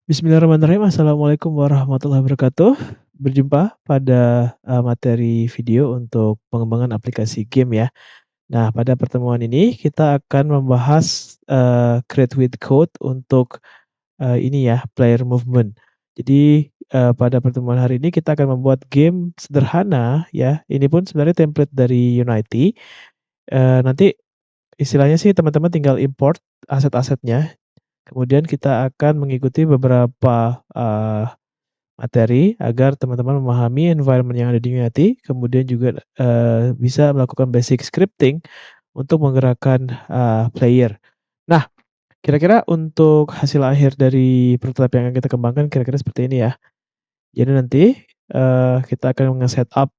Bismillahirrahmanirrahim. Assalamualaikum warahmatullahi wabarakatuh. Berjumpa pada, materi video untuk pengembangan aplikasi game ya. Nah, pada pertemuan ini kita akan membahas, Create with Code untuk, ini ya, player movement. Jadi, pada pertemuan hari ini kita akan membuat game sederhana ya, ini pun sebenarnya template dari Unity, nanti istilahnya sih teman-teman tinggal import aset-asetnya, kemudian kita akan mengikuti beberapa, materi agar teman-teman memahami environment yang ada di Unity, kemudian juga, bisa melakukan basic scripting untuk menggerakkan, player. Nah, kira-kira untuk hasil akhir dari prototipe yang akan kita kembangkan kira-kira seperti ini ya. Jadi nanti, kita akan nge-setup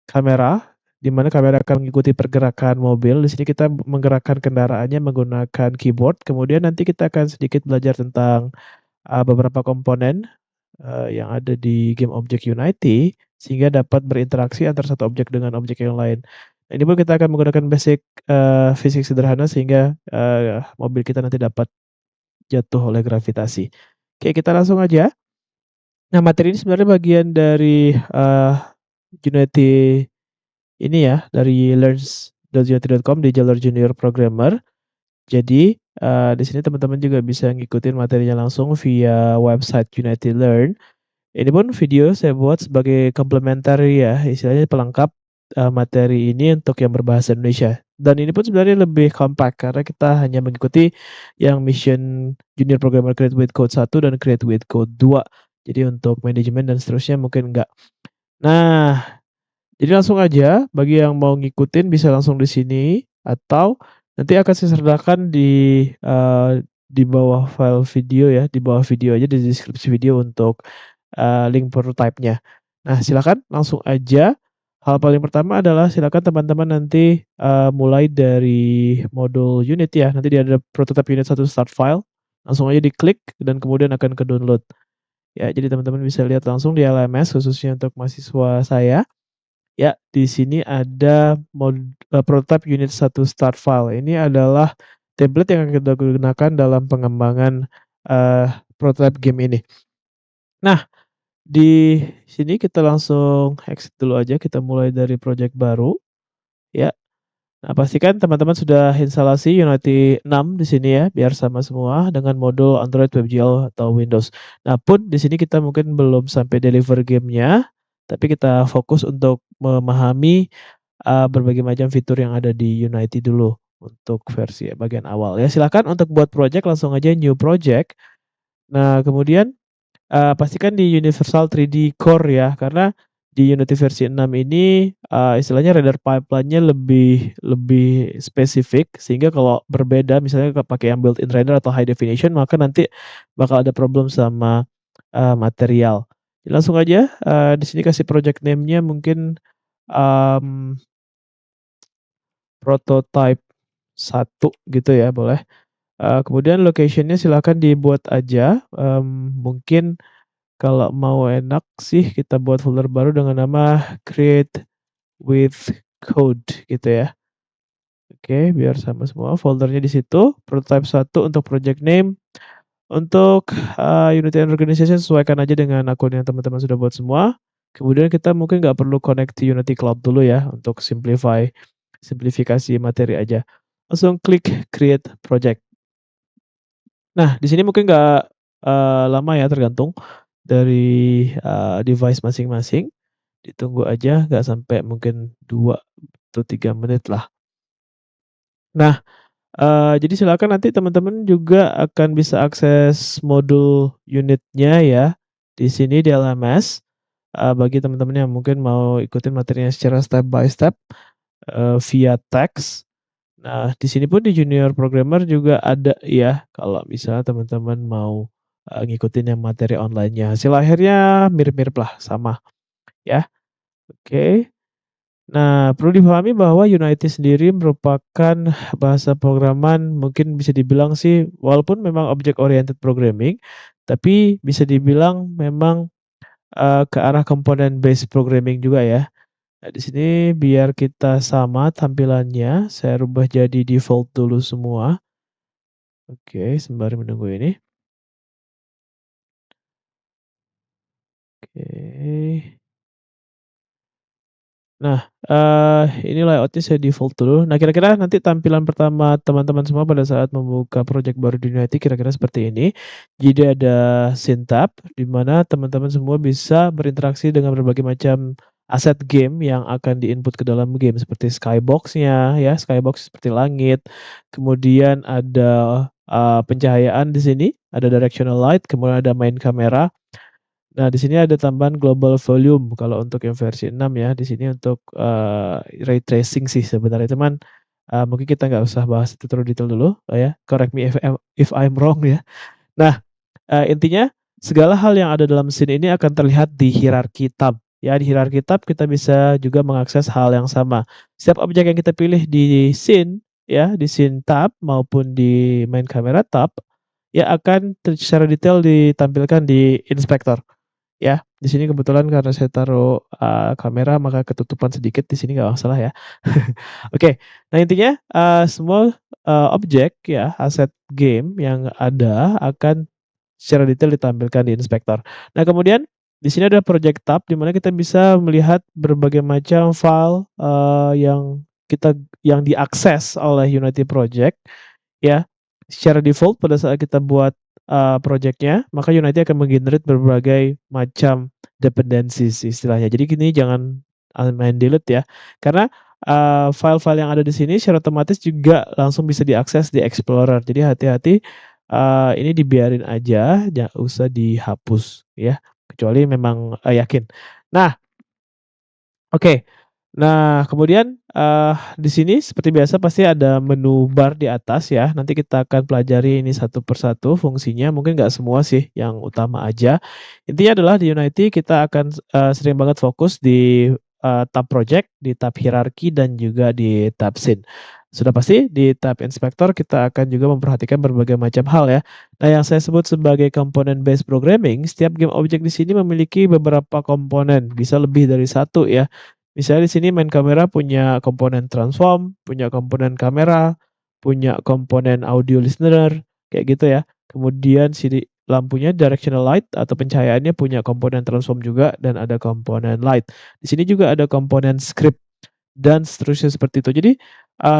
kamera, di mana kamera akan mengikuti pergerakan mobil. Di sini kita menggerakkan kendaraannya menggunakan keyboard, kemudian nanti kita akan sedikit belajar tentang, beberapa komponen yang ada di game objek Unity, sehingga dapat berinteraksi antara satu objek dengan objek yang lain. Nah, ini pun kita akan menggunakan basic, fisik sederhana sehingga, mobil kita nanti dapat jatuh oleh gravitasi. Oke, kita langsung aja. Nah, materi ini sebenarnya bagian dari, Unity ini ya, dari learns.unity.com di jalur junior programmer. Jadi, di sini teman-teman juga bisa ngikutin materinya langsung via website Unity Learn. Ini pun video saya buat sebagai complementary ya, istilahnya pelengkap, materi ini untuk yang berbahasa Indonesia. Dan ini pun sebenarnya lebih compact karena kita hanya mengikuti yang mission Junior Programmer Create with Code 1 dan Create with Code 2. Jadi untuk manajemen dan seterusnya mungkin enggak. Nah, jadi langsung aja bagi yang mau ngikutin bisa langsung di sini atau nanti akan saya sertakan di bawah file video ya, di bawah video aja di deskripsi video untuk link prototype-nya. Nah, silakan langsung aja. Hal paling pertama adalah silakan teman-teman nanti, mulai dari modul unit ya, nanti dia ada prototype unit 1 start file, langsung aja diklik dan kemudian akan ke-download. Ya, jadi teman-teman bisa lihat langsung di LMS khususnya untuk mahasiswa saya. Ya, di sini ada prototype unit 1 start file. Ini adalah template yang akan kita gunakan dalam pengembangan, prototype game ini. Nah, di sini kita langsung exit dulu aja, kita mulai dari project baru, ya. Nah, pastikan teman-teman sudah instalasi Unity 6 di sini ya, biar sama semua dengan modul Android, WebGL, atau Windows. Nah, pun di sini kita mungkin belum sampai deliver game-nya, tapi kita fokus untuk memahami, berbagai macam fitur yang ada di Unity dulu untuk versi bagian awal ya. Silakan untuk buat project langsung aja new project. Nah, kemudian pastikan di Universal 3D Core ya, karena di Unity versi 6 ini, istilahnya render pipeline-nya lebih lebih spesifik, sehingga kalau berbeda misalnya pakai yang built-in render atau high definition, maka nanti bakal ada problem sama, material. Langsung aja, di sini kasih project name-nya mungkin, mmm, prototype 1 gitu ya, boleh. Kemudian location-nya silakan dibuat aja, mungkin kalau mau enak sih kita buat folder baru dengan nama Create with Code gitu ya. Oke, biar sama semua foldernya di situ, prototype 1 untuk project name, untuk, Unity and Organization sesuaikan aja dengan akun yang teman-teman sudah buat semua. Kemudian kita mungkin nggak perlu connect to Unity Cloud dulu ya untuk simplifikasi materi aja. Langsung klik create project. Nah, di sini mungkin nggak, lama ya tergantung dari, device masing-masing. Ditunggu aja nggak sampai mungkin 2 atau 3 menit lah. Nah, jadi silakan nanti teman-teman juga akan bisa akses modul unitnya ya, di sini di LMS, bagi teman-teman yang mungkin mau ikutin materinya secara step by step, via teks. Nah, di sini pun di junior programmer juga ada ya, kalau misalnya teman-teman mau, ngikutin yang materi online-nya. Hasil akhirnya mirip-mirip lah, sama ya, oke. Nah, perlu dipahami bahwa Unity sendiri merupakan bahasa programan mungkin bisa dibilang sih walaupun memang object oriented programming, tapi bisa dibilang memang, ke arah component based programming juga ya. Nah, di sini biar kita sama tampilannya, saya rubah jadi default dulu semua. Oke, sembari menunggu ini. Nah, ini layout-nya saya default dulu. Nah, kira-kira nanti tampilan pertama teman-teman semua pada saat membuka project baru di Unity kira-kira seperti ini. Jadi ada scene tab, di mana teman-teman semua bisa berinteraksi dengan berbagai macam aset game yang akan di-input ke dalam game, seperti skybox-nya ya, skybox seperti langit, kemudian ada, pencahayaan di sini, ada directional light, kemudian ada main kamera. Nah, di sini ada tambahan global volume kalau untuk yang versi 6 ya. Di sini untuk, ray tracing sih sebenarnya, cuman, mungkin kita nggak usah bahas itu terlalu detail dulu, ya. Correct me if I'm wrong ya. Nah, intinya segala hal yang ada dalam scene ini akan terlihat di hierarki tab, ya. Di hierarki tab kita bisa juga mengakses hal yang sama. Setiap objek yang kita pilih di scene, ya, di scene tab maupun di main camera tab, ya akan secara detail ditampilkan di inspektor. Ya, di sini kebetulan karena saya taruh, kamera maka ketutupan sedikit di sini nggak masalah ya. Oke, nah intinya, semua, objek ya, aset game yang ada akan secara detail ditampilkan di inspektor. Nah kemudian di sini ada project tab di mana kita bisa melihat berbagai macam file, yang diakses oleh Unity Project. Ya, secara default pada saat kita buat, projeknya, maka Unity akan menggenerate berbagai macam dependencies istilahnya. Jadi gini, jangan, main delete ya, karena, file-file yang ada di sini secara otomatis juga langsung bisa diakses di Explorer. Jadi hati-hati, ini dibiarin aja, nggak usah dihapus ya, kecuali memang, yakin. Nah, oke. Nah, kemudian, di sini seperti biasa pasti ada menu bar di atas ya, nanti kita akan pelajari ini satu persatu fungsinya, mungkin nggak semua sih, yang utama aja. Intinya adalah di Unity kita akan, sering banget fokus di, tab project, di tab hierarki, dan juga di tab scene. Sudah pasti di tab inspektor kita akan juga memperhatikan berbagai macam hal ya. Nah, yang saya sebut sebagai component based programming, setiap game objek di sini memiliki beberapa komponen, bisa lebih dari satu ya. Misalnya di sini main kamera punya komponen transform, punya komponen kamera, punya komponen audio listener, kayak gitu ya. Kemudian lampunya directional light atau pencahayaannya punya komponen transform juga dan ada komponen light. Di sini juga ada komponen script dan seterusnya seperti itu. Jadi,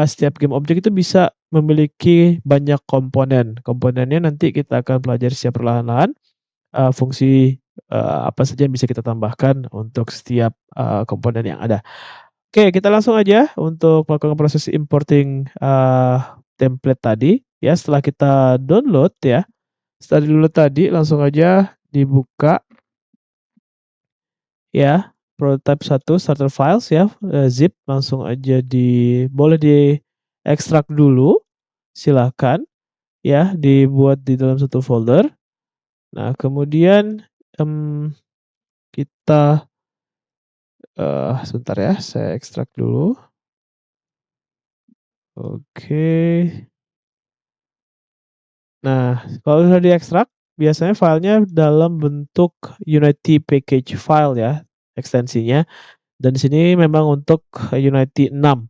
setiap game objek itu bisa memiliki banyak komponen. Komponennya nanti kita akan pelajari secara perlahan-lahan, fungsi, apa saja yang bisa kita tambahkan untuk setiap, komponen yang ada. Oke, kita langsung aja untuk melakukan proses importing, template tadi, ya. Setelah kita download ya, setelah di-download tadi langsung aja dibuka ya, prototype 1 starter files ya, zip langsung aja boleh diekstrak dulu, silakan ya, dibuat di dalam satu folder. Nah kemudian, kita, sebentar ya, saya ekstrak dulu. Oke. Nah, kalau sudah diekstrak, biasanya filenya dalam bentuk Unity package file ya, ekstensinya, dan di sini memang untuk Unity 6.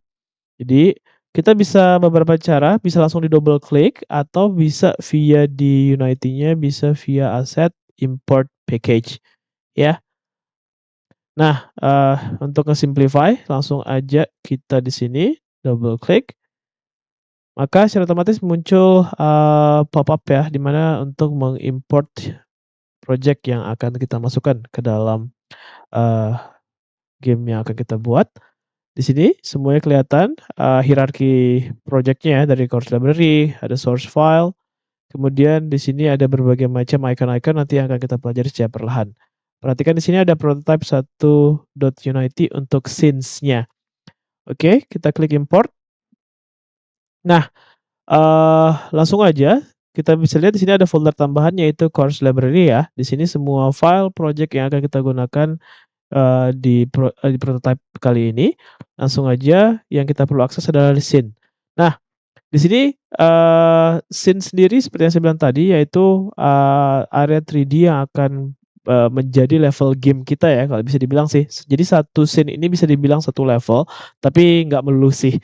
Jadi, kita bisa beberapa cara, bisa langsung di-double klik atau bisa via di Unity-nya, bisa via aset import package, ya. Nah, untuk nge-simplify, langsung aja kita di sini double klik, maka secara otomatis muncul, pop-up ya, di mana untuk mengimport project yang akan kita masukkan ke dalam, eee, game yang akan kita buat. Di sini semuanya kelihatan, hierarki project-nya ya, dari course library, ada source file, kemudian di sini ada berbagai macam icon-icon nanti yang akan kita pelajari secara perlahan. Perhatikan di sini ada prototype 1.unity untuk scenes-nya. Oke, kita klik import. Nah, langsung aja kita bisa lihat di sini ada folder tambahan yaitu course library ya. Di sini semua file project yang akan kita gunakan, di prototype kali ini. Langsung aja yang kita perlu akses adalah scene. Nah, di sini, scene sendiri seperti yang saya bilang tadi yaitu, area 3D yang akan, menjadi level game kita ya kalau bisa dibilang sih. Jadi satu scene ini bisa dibilang satu level, tapi nggak melulu sih.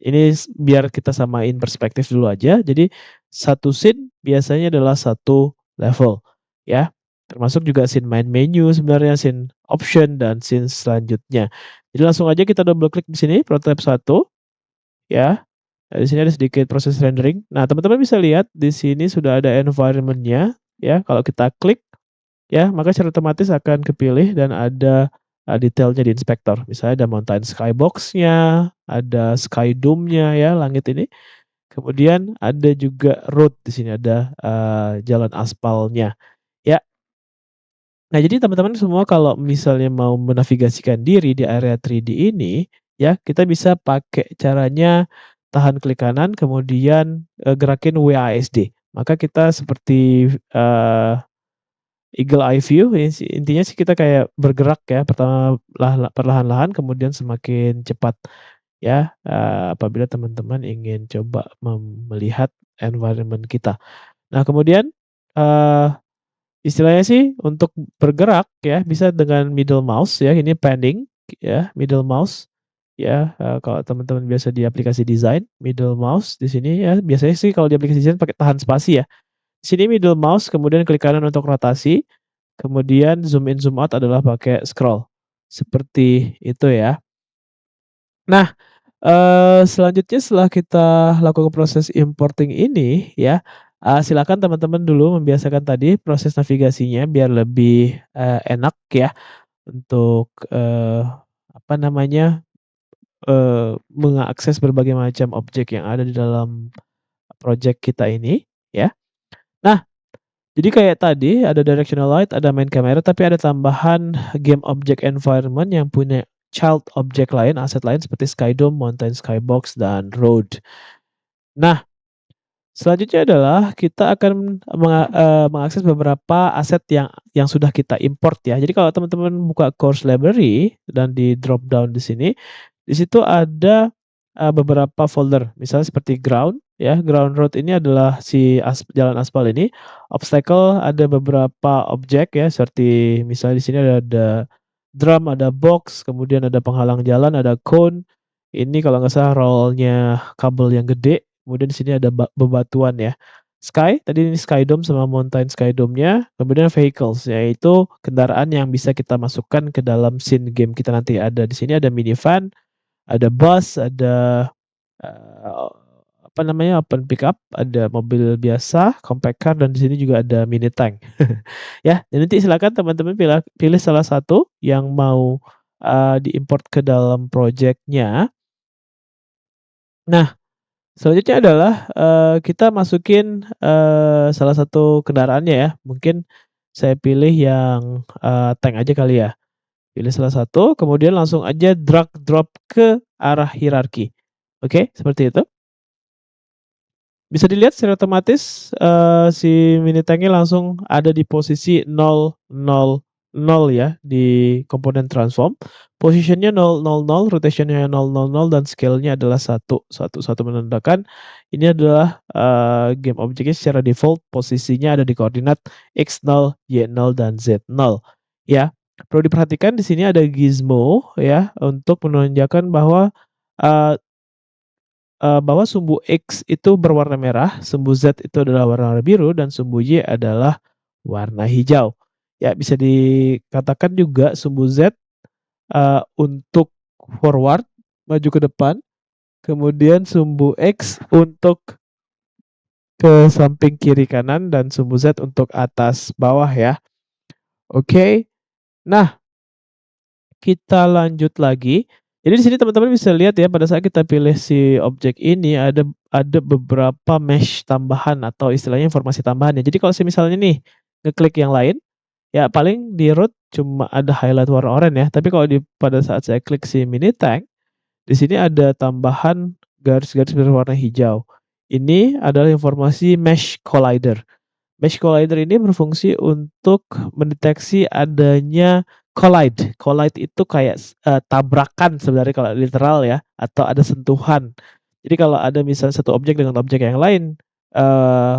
Ini biar kita samain perspektif dulu aja. Jadi satu scene biasanya adalah satu level, ya. Termasuk juga scene main menu sebenarnya, scene option, dan scene selanjutnya. Jadi langsung aja kita double klik di sini prototype 1 ya. Nah, di sini ada sedikit proses rendering. Nah, teman-teman bisa lihat di sini sudah ada environment-nya ya. Kalau kita klik ya, maka secara otomatis akan kepilih dan ada, detailnya di inspektor. Misalnya ada mountain skybox-nya, ada sky dome-nya ya, langit ini. Kemudian ada juga road di sini, ada, jalan aspalnya, ya. Nah, jadi teman-teman semua kalau misalnya mau menavigasikan diri di area 3D ini, ya, kita bisa pakai caranya tahan klik kanan, kemudian, gerakin WASD. Maka kita seperti, eagle eye view, intinya sih kita kayak bergerak ya, pertama perlahan-lahan, kemudian semakin cepat ya, apabila teman-teman ingin coba melihat environment kita. Nah, kemudian, eee istilahnya sih untuk bergerak ya bisa dengan middle mouse ya, ini panning ya, middle mouse ya, kalau teman-teman biasa di aplikasi desain, middle mouse di sini ya, biasanya sih kalau di aplikasi desain pakai tahan spasi ya. Di sini middle mouse kemudian klik kanan untuk rotasi, kemudian zoom in, zoom out adalah pakai scroll, seperti itu ya. Nah, selanjutnya setelah kita lakukan proses importing ini ya, silakan teman-teman dulu membiasakan tadi proses navigasinya biar lebih, enak ya untuk, apa namanya, mengakses berbagai macam objek yang ada di dalam project kita ini ya. Nah, jadi kayak tadi ada directional light, ada main camera, tapi ada tambahan game object environment yang punya child object lain, aset lain seperti sky dome, mountain skybox, dan road. Nah, selanjutnya adalah kita akan mengakses beberapa aset yang sudah kita import ya. Jadi kalau teman-teman buka course library dan di drop down di sini, di situ ada, beberapa folder, misalnya seperti ground ya, ground road ini adalah si jalan aspal ini, obstacle ada beberapa objek ya, seperti misalnya di sini ada drum, ada box, kemudian ada penghalang jalan, ada cone, ini kalau nggak salah roll-nya kabel yang gede, kemudian di sini ada bebatuan ya. Sky, tadi ini sky dome sama mountain sky dome-nya, kemudian vehicles, yaitu kendaraan yang bisa kita masukkan ke dalam scene game kita nanti. Ada di sini ada minivan, ada bus, ada, eee, apa namanya, open pickup, ada mobil biasa, compact car, dan di sini juga ada mini tank. Ya, dan nanti silakan teman-teman pilih salah satu yang mau, diimport ke dalam project-nya. Nah, selanjutnya adalah, kita masukin, salah satu kendaraannya ya, mungkin saya pilih yang, tank aja kali ya. Pilih salah satu, kemudian langsung aja drag drop ke arah hierarki. Oke, seperti itu. Bisa dilihat secara otomatis, si mini tank-nya langsung ada di posisi 0, 0, 0 ya, di komponen transform. Position-nya 0, 0, 0, rotation-nya 0, 0, 0, dan scale-nya adalah 1, 1, 1, menandakan ini adalah, game objeknya secara default posisinya ada di koordinat X0, Y0, dan Z0 ya. Perlu diperhatikan di sini ada gizmo ya, untuk menunjukkan bahwa, eee bahwa sumbu X itu berwarna merah, sumbu Z itu adalah warna biru, dan sumbu Y adalah warna hijau. Ya, bisa dikatakan juga sumbu Z, untuk forward, maju ke depan, kemudian sumbu X untuk ke samping kiri kanan, dan sumbu Z untuk atas bawah ya. Oke. Nah, kita lanjut lagi. Jadi di sini teman-teman bisa lihat ya, pada saat kita pilih si objek ini ada beberapa mesh tambahan atau istilahnya informasi tambahan ya. Jadi kalau misalnya nih, ngeklik yang lain, ya paling di root cuma ada highlight warna oranye ya, tapi kalau pada saat saya klik si mini tank, di sini ada tambahan garis-garis berwarna hijau. Ini adalah informasi mesh collider. Mesh collider ini berfungsi untuk mendeteksi adanya collide. Collide itu kayak tabrakan sebenarnya kalau literal ya, atau ada sentuhan. Jadi kalau ada misalnya satu objek dengan objek yang lain,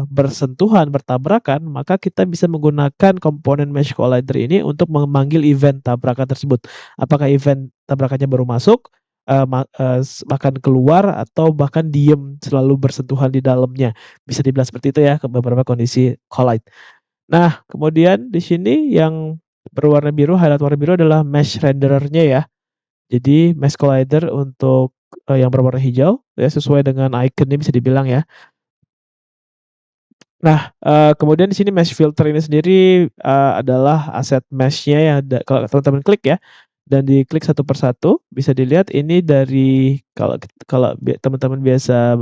bersentuhan, bertabrakan, maka kita bisa menggunakan komponen mesh collider ini untuk memanggil event tabrakan tersebut. Apakah event tabrakannya baru masuk, bahkan keluar, atau bahkan diem selalu bersentuhan di dalamnya. Bisa dibilang seperti itu ya, ke beberapa kondisi collide. Nah, kemudian di sini yang berwarna biru, highlight warna biru adalah mesh renderer-nya ya. Jadi Mesh Collider untuk, yang berwarna hijau ya sesuai dengan ikonnya bisa dibilang ya. Nah, kemudian di sini mesh filter ini sendiri, adalah aset mesh-nya yang kalau teman-teman klik ya, dan diklik satu per satu, bisa dilihat ini dari kalau teman-teman biasa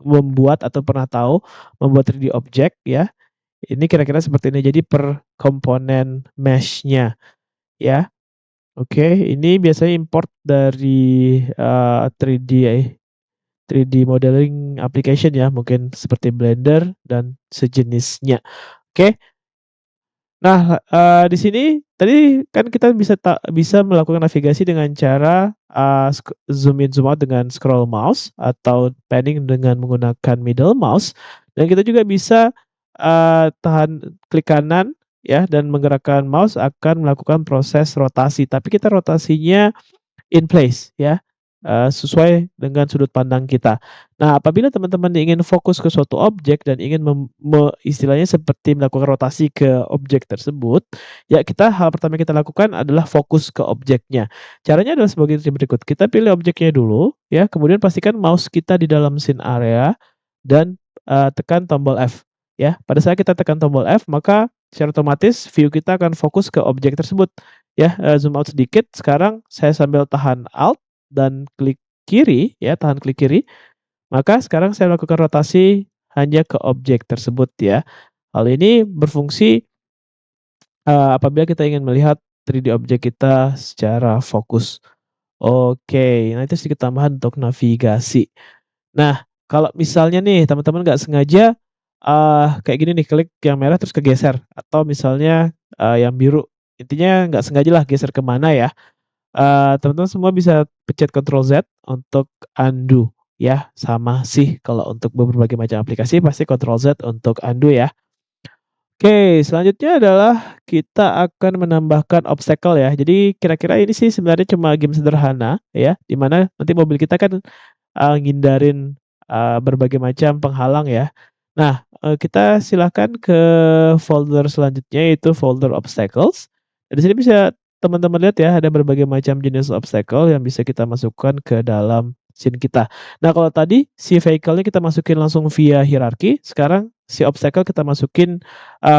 membuat atau pernah tahu membuat 3D object ya, ini kira-kira seperti ini. Jadi per komponen mesh-nya ya. Oke, ini biasanya import dari, 3D modeling application ya, mungkin seperti Blender dan sejenisnya. Oke. Nah, di sini tadi kan kita bisa melakukan navigasi dengan cara, zoom in, zoom out dengan scroll mouse atau panning dengan menggunakan middle mouse, dan kita juga bisa, klik kanan ya dan menggerakkan mouse akan melakukan proses rotasi, tapi kita rotasinya in place ya, sesuai dengan sudut pandang kita. Nah, apabila teman-teman ingin fokus ke suatu objek dan ingin istilahnya seperti melakukan rotasi ke objek tersebut, ya hal pertama yang kita lakukan adalah fokus ke objeknya. Caranya adalah sebagai berikut, kita pilih objeknya dulu ya, kemudian pastikan mouse kita di dalam scene area dan, tekan tombol F ya. Pada saat kita tekan tombol F, maka secara otomatis view kita akan fokus ke objek tersebut ya, zoom out sedikit. Sekarang saya sambil tahan Alt dan klik kiri ya, tahan klik kiri, maka sekarang saya lakukan rotasi hanya ke objek tersebut ya. Hal ini berfungsi, apabila kita ingin melihat 3D objek kita secara fokus. Oke, nah itu sedikit tambahan untuk navigasi. Nah, kalau misalnya nih teman-teman nggak sengaja, kayak gini nih, klik yang merah terus kegeser atau misalnya, yang biru, intinya nggak sengajalah geser ke mana ya, teman-teman semua bisa pencet Ctrl Z untuk undo ya, sama sih kalau untuk berbagai macam aplikasi pasti Ctrl Z untuk undo ya. Oke, selanjutnya adalah kita akan menambahkan obstacle ya. Jadi kira-kira ini sih sebenarnya cuma game sederhana ya, di mana nanti mobil kita kan, ngindarin, berbagai macam penghalang ya. Nah, kita silahkan ke folder selanjutnya yaitu folder obstacles. Di sini bisa teman-teman lihat ya ada berbagai macam jenis obstacle yang bisa kita masukkan ke dalam scene kita. Nah, kalau tadi si vehicle-nya kita masukin langsung via hierarki, sekarang si obstacle kita masukin,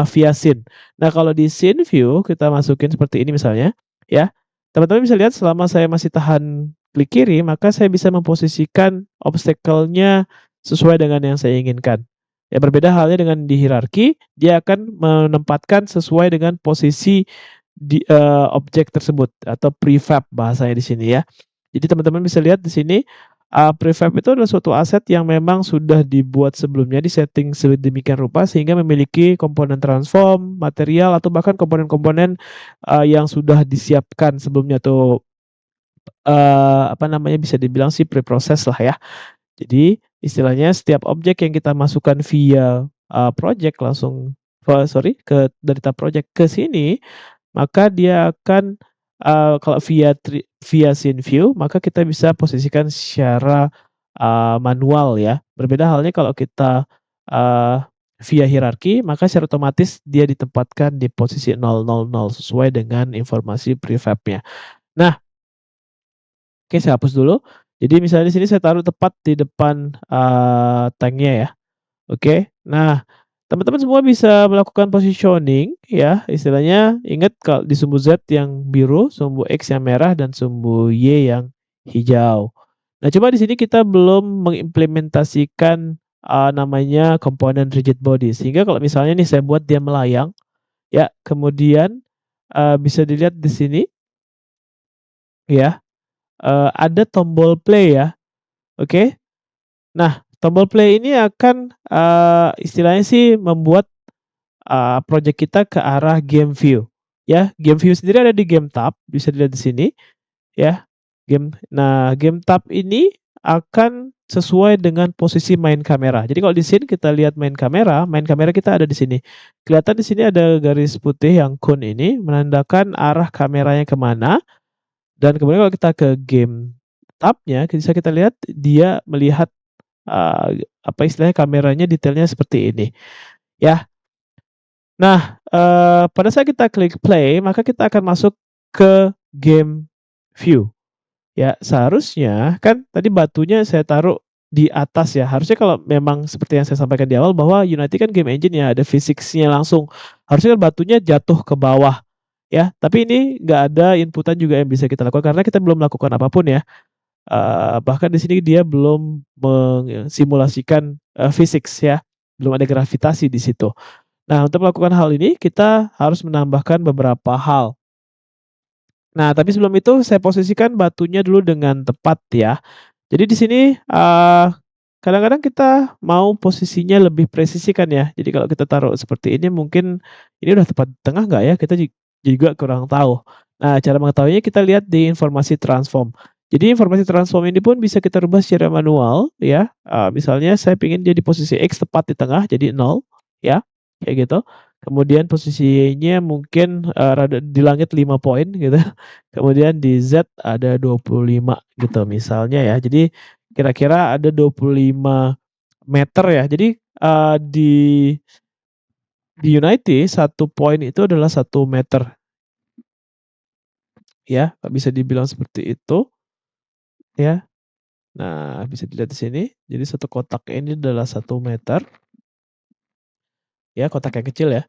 via scene. Nah, kalau di scene view kita masukin seperti ini misalnya, ya, teman-teman bisa lihat selama saya masih tahan klik kiri, maka saya bisa memposisikan obstacle-nya sesuai dengan yang saya inginkan. Ya, berbeda halnya dengan di hierarki, dia akan menempatkan sesuai dengan posisi di, objek tersebut atau prefab bahasanya di sini ya. Jadi teman-teman bisa lihat di sini, prefab itu adalah suatu aset yang memang sudah dibuat sebelumnya, di-setting sedemikian rupa sehingga memiliki komponen transform, material, atau bahkan komponen-komponen, yang sudah disiapkan sebelumnya tuh, apa namanya, bisa dibilang sih pre-process lah ya. Jadi istilahnya setiap objek yang kita masukkan via, project langsung dari tab project ke sini, maka dia akan, kalau via scene view, maka kita bisa posisikan secara, manual ya. Berbeda halnya kalau kita, eee, via hierarki, maka secara otomatis dia ditempatkan di posisi 000 sesuai dengan informasi prefab-nya. Nah, oke, saya hapus dulu. Jadi misalnya di sini saya taruh tepat di depan, tanknya ya. Oke. Nah, teman-teman semua bisa melakukan positioning ya, istilahnya ingat kalau di sumbu Z yang biru, sumbu X yang merah, dan sumbu Y yang hijau. Nah, cuma di sini kita belum mengimplementasikan, namanya komponen rigid body. Sehingga kalau misalnya nih saya buat dia melayang, ya, kemudian, bisa dilihat di sini ya, ada tombol play ya, oke. Nah, tombol play ini akan, istilahnya sih membuat, project kita ke arah game view, ya. Game view sendiri ada di game tab, bisa dilihat di sini, ya. Game tab ini akan sesuai dengan posisi main kamera. Jadi kalau di sini kita lihat main kamera kita ada di sini. Kelihatan di sini ada garis putih yang cone ini menandakan arah kameranya ke mana, dan kemudian kalau kita ke game tab-nya, bisa kita lihat dia melihat, apa istilahnya, kameranya detailnya seperti ini, ya. Nah, pada saat kita klik play, maka kita akan masuk ke game view. Ya, seharusnya kan tadi batunya saya taruh di atas ya, harusnya kalau memang seperti yang saya sampaikan di awal bahwa Unity kan game engine ya, ada physics-nya langsung. Harusnya kan batunya jatuh ke bawah ya, tapi ini nggak ada inputan juga yang bisa kita lakukan karena kita belum melakukan apapun ya. Bahkan di sini dia belum mensimulasikan, physics ya, belum ada gravitasi di situ. Nah, untuk melakukan hal ini kita harus menambahkan beberapa hal. Nah, tapi sebelum itu saya posisikan batunya dulu dengan tepat ya. Jadi di sini, kadang-kadang kita mau posisinya lebih presisi kan ya. Jadi kalau kita taruh seperti ini mungkin ini udah tepat di tengah nggak ya? Kita juga kurang tahu. Nah, cara mengetahuinya kita lihat di informasi transform. Jadi informasi transform ini pun bisa kita rubah secara manual ya, misalnya saya pengen dia di posisi X tepat di tengah jadi 0 ya, kayak gitu. Kemudian posisi Y-nya mungkin, rada di langit 5 poin gitu. Kemudian di Z ada 25 gitu misalnya ya. Jadi kira-kira ada 25 meter ya. Jadi, di Unity 1 poin itu adalah 1 meter ya, bisa dibilang seperti itu ya. Nah, bisa dilihat di sini. Jadi satu kotak ini adalah 1 meter ya, kotak yang kecil ya.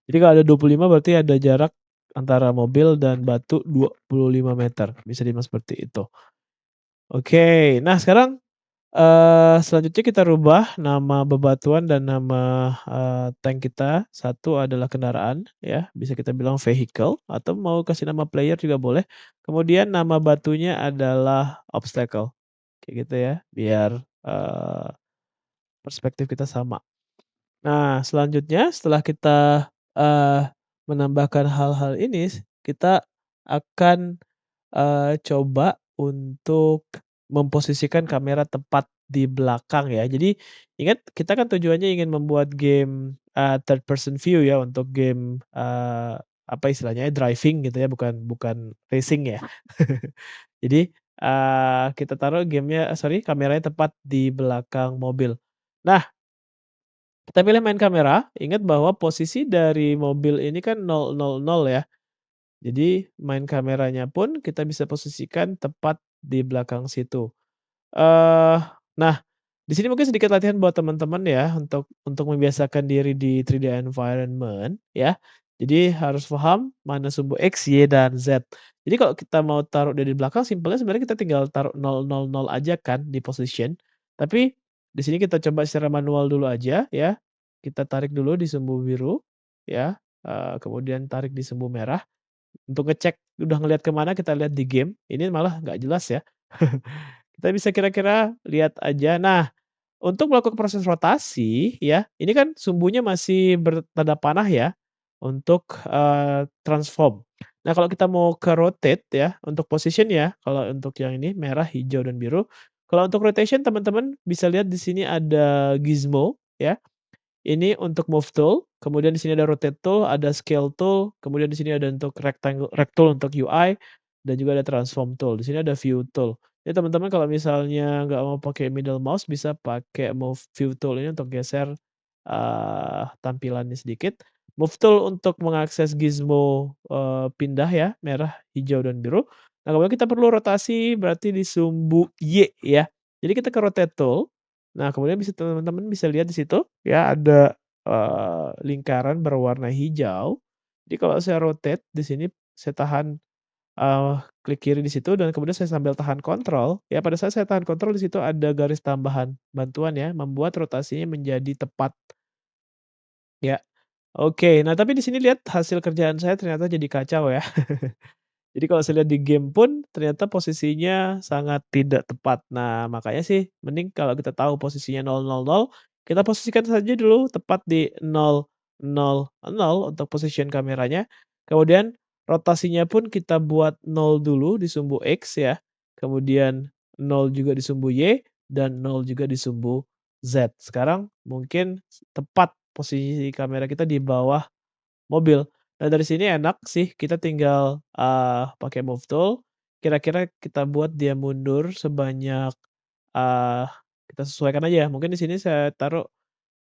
Jadi kalau ada 25 berarti ada jarak antara mobil dan batu 25 meter, bisa dibilang seperti itu. Oke, nah sekarang selanjutnya kita rubah nama bebatuan dan nama, tank kita. Satu adalah kendaraan ya, bisa kita bilang vehicle atau mau kasih nama player juga boleh. Kemudian nama batunya adalah obstacle, kayak gitu ya, biar, perspektif kita sama. Nah, selanjutnya setelah kita, menambahkan hal-hal ini, kita akan coba untuk memposisikan kamera tepat di belakang ya. Jadi ingat kita kan tujuannya ingin membuat game, third person view ya untuk game, apa istilahnya ya, driving gitu ya, bukan bukan racing ya. Jadi, kita taruh kameranya tepat di belakang mobil. Nah, kita pilih main kamera, ingat bahwa posisi dari mobil ini kan 000 ya. Jadi main kameranya pun kita bisa posisikan tepat di belakang situ. Eee, nah, di sini mungkin sedikit latihan buat teman-teman ya untuk membiasakan diri di 3D environment ya. Jadi harus paham mana sumbu X, Y, dan Z. Jadi kalau kita mau taruh dia di belakang simpelnya sebenarnya kita tinggal taruh 000 aja kan di position. Tapi di sini kita coba secara manual dulu aja ya. Kita tarik dulu di sumbu biru ya, kemudian tarik di sumbu merah. Untuk ngecek udah ngelihat ke mana kita lihat di game, ini malah nggak jelas ya. Kita bisa kira-kira lihat aja. Nah, untuk melakukan proses rotasi ya, ini kan sumbunya masih bertanda panah ya, untuk, transform. Nah, kalau kita mau ke rotate ya, untuk position ya, kalau untuk yang ini merah, hijau, dan biru. Kalau untuk rotation teman-teman bisa lihat di sini ada gizmo ya. Ini untuk move tool, kemudian di sini ada rotate tool, ada scale tool, kemudian di sini ada untuk rect tool untuk UI, dan juga ada transform tool. Di sini ada view tool. Jadi teman-teman kalau misalnya nggak mau pakai middle mouse bisa pakai move view tool ini untuk geser, tampilannya sedikit. Move tool untuk mengakses gizmo, pindah ya, merah, hijau, dan biru. Nah, kemudian kita perlu rotasi berarti di sumbu Y ya. Jadi kita ke rotate tool. Nah, kemudian teman-teman bisa lihat di situ ya ada, lingkaran berwarna hijau. Jadi kalau saya rotate di sini, saya tahan, klik kiri di situ dan kemudian saya sambil tahan kontrol, ya pada saat saya tahan kontrol di situ ada garis tambahan bantuan ya, membuat rotasinya menjadi tepat, ya. Oke, nah tapi di sini lihat hasil kerjaan saya ternyata jadi kacau ya. Jadi kalau saya lihat di game pun ternyata posisinya sangat tidak tepat. Nah, makanya sih mending kalau kita tahu posisinya 000, kita posisikan saja dulu tepat di 000 untuk position kameranya. Kemudian rotasinya pun kita buat 0 dulu di sumbu X ya. Kemudian 0 juga di sumbu Y dan 0 juga di sumbu Z. Sekarang mungkin tepat posisi kamera kita di bawah mobil. Nah, dari sini enak sih, kita tinggal, pakai move tool, kira-kira kita buat dia mundur sebanyak, eee, kita sesuaikan aja ya, mungkin di sini saya taruh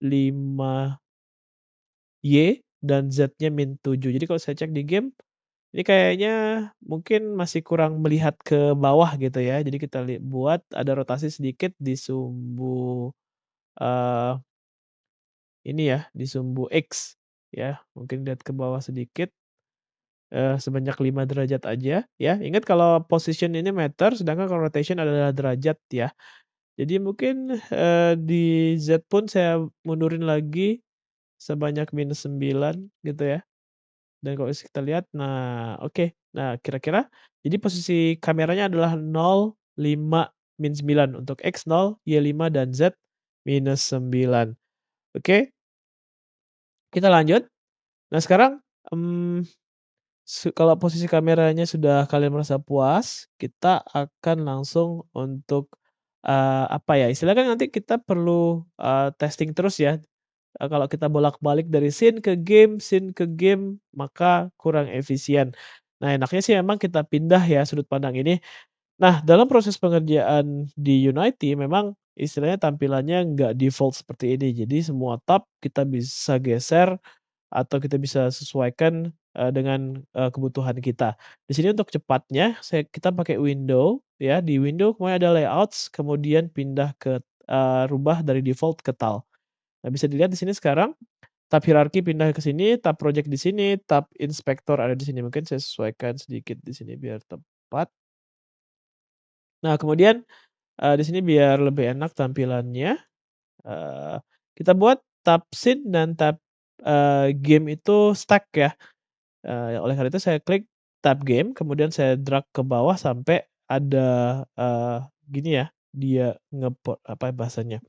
5Y dan Z-nya -7. Jadi kalau saya cek di game, Ini kayaknya mungkin masih kurang melihat ke bawah gitu ya. Jadi kita buat ada rotasi sedikit di sumbu, eee, ini ya, di sumbu X ya. Mungkin lihat ke bawah sedikit, sebanyak 5 derajat aja ya. Ingat kalau position ini meter, sedangkan kalau rotation adalah derajat ya. Jadi mungkin, di Z pun saya mundurin lagi sebanyak -9 gitu ya. Dan kalau kita lihat, nah oke. Nah kira-kira jadi posisi kameranya adalah 0, 5, -9 untuk X 0, Y 5, dan Z -9. Oke, kita lanjut. Nah sekarang, mmm, kalau posisi kameranya sudah kalian merasa puas, kita akan langsung untuk, apa ya, istilahnya kan nanti kita perlu, testing terus ya. Kalau kita bolak-balik dari scene ke game, maka kurang efisien. Nah, enaknya sih memang kita pindah ya sudut pandang ini. Nah, dalam proses pengerjaan di Unity memang istilahnya tampilannya nggak default seperti ini. Jadi semua tab kita bisa geser atau kita bisa sesuaikan, dengan, kebutuhan kita. Di sini untuk cepatnya kita pakai window ya, di window kemudian ada layouts, kemudian pindah ke, rubah dari default ke tile. Nah, bisa dilihat di sini sekarang tab hierarki pindah ke sini, tab project di sini, tab inspektor ada di sini. Mungkin saya sesuaikan sedikit di sini biar tepat. Nah, kemudian, di sini biar lebih enak tampilannya, eee, kita buat tab scene dan tab, game itu stack ya. Oleh karena itu saya klik tab game, kemudian saya drag ke bawah sampai ada, gini ya, dia apa bahasanya,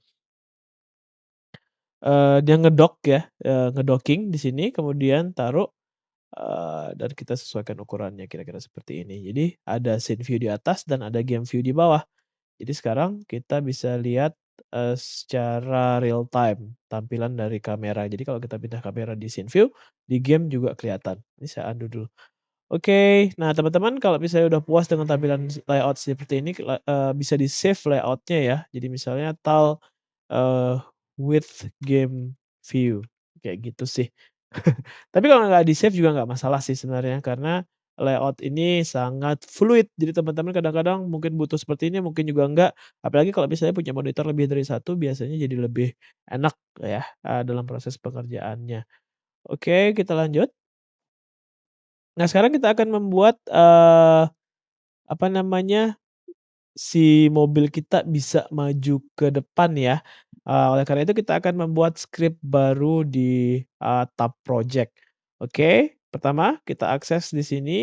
dia ngedock ya, ngedocking di sini, kemudian taruh, dan kita sesuaikan ukurannya kira-kira seperti ini. Jadi ada scene view di atas dan ada game view di bawah. Jadi sekarang kita bisa lihat, secara real time tampilan dari kamera. Jadi kalau kita pindah kamera di scene view, di game juga kelihatan. Ini saya undo dulu. Oke, nah teman-teman kalau misalnya udah puas dengan tampilan layout seperti ini, bisa di-save layout-nya ya. Jadi misalnya eee, with game view, kayak gitu sih. Tapi kalau nggak di-save juga nggak masalah sih sebenarnya, karena layout ini sangat fluid. Jadi teman-teman kadang-kadang mungkin butuh seperti ini, mungkin juga enggak. Apalagi kalau misalnya punya monitor lebih dari satu, biasanya jadi lebih enak ya, dalam proses pengerjaannya. Oke, kita lanjut. Nah, sekarang kita akan membuat, apa namanya, si mobil kita bisa maju ke depan ya. Oleh karena itu kita akan membuat script baru di, tab project. Oke, pertama kita akses di sini,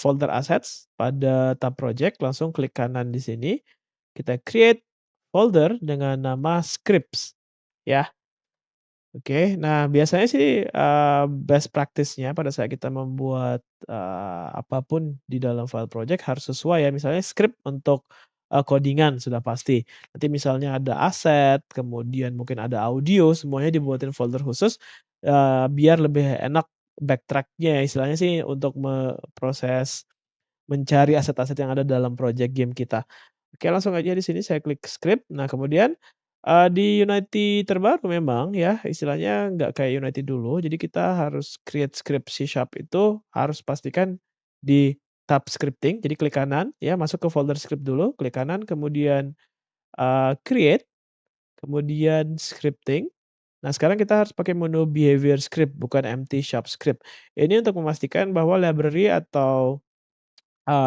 folder assets pada tab project, langsung klik kanan di sini, kita create folder dengan nama scripts, ya. Oke, nah biasanya sih, best practice-nya pada saat kita membuat, apa di dalam file project harus sesuai ya, misalnya script untuk, coding sudah pasti. Nanti misalnya ada aset, kemudian mungkin ada audio, semuanya dibuatin folder khusus, biar lebih enak backtrack-nya, istilahnya sih untuk proses mencari aset-aset yang ada dalam project game kita. Oke, langsung aja di sini saya klik script. Nah, kemudian, di Unity terbaru memang ya, istilahnya nggak kayak Unity dulu, jadi kita harus create script C# itu harus pastikan di tab scripting, jadi klik kanan ya, masuk ke folder script dulu, klik kanan, kemudian, create, kemudian scripting. Nah, sekarang kita harus pakai menu behavior script, bukan empty shop script. Ini untuk memastikan bahwa library atau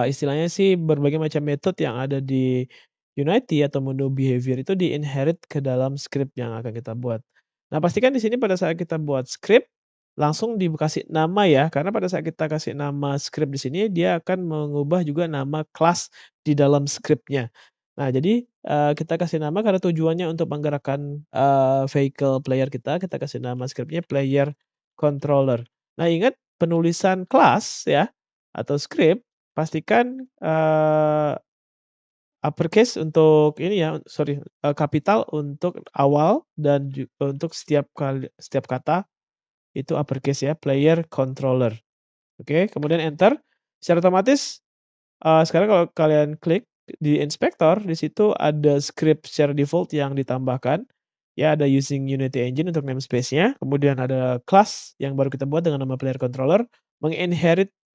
istilahnya sih berbagai macam metode yang ada di Unity atau menu behavior itu di-inherit ke dalam script yang akan kita buat. Nah, pastikan di sini pada saat kita buat script, langsung dikasih nama ya, karena pada saat kita kasih nama script di sini, dia akan mengubah juga nama kelas di dalam script-nya. Nah, jadi, kita kasih nama karena tujuannya untuk menggerakkan, vehicle player kita kasih nama script-nya player controller. Nah, ingat penulisan kelas ya, atau script pastikan, uppercase untuk ini ya, sorry, kapital untuk awal dan untuk setiap kata itu uppercase ya, player controller. Oke, kemudian enter. Secara otomatis, sekarang kalau kalian klik di inspektor, di situ ada script secara default yang ditambahkan. Ya, ada using Unity Engine untuk namespace-nya, kemudian ada class yang baru kita buat dengan nama player controller,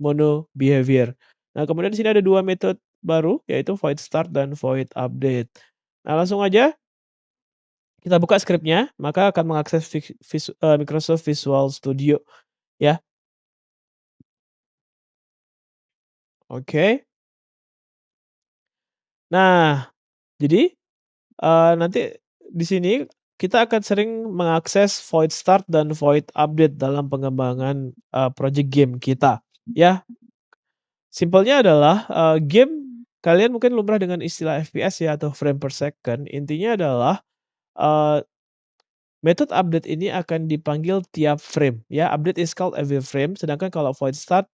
mono behavior. Nah, kemudian di sini ada 2 metode baru, yaitu void start dan void update. Nah, langsung aja kita buka skripnya, maka akan mengakses Microsoft Visual Studio ya. Oke. Nah, jadi, nanti di sini kita akan sering mengakses void start dan void update dalam pengembangan, project game kita, ya. Simpelnya adalah, game kalian mungkin lumrah dengan istilah FPS ya atau frame per second, intinya adalah, eee, metode update ini akan dipanggil tiap frame, ya. Update is called every frame, sedangkan kalau void start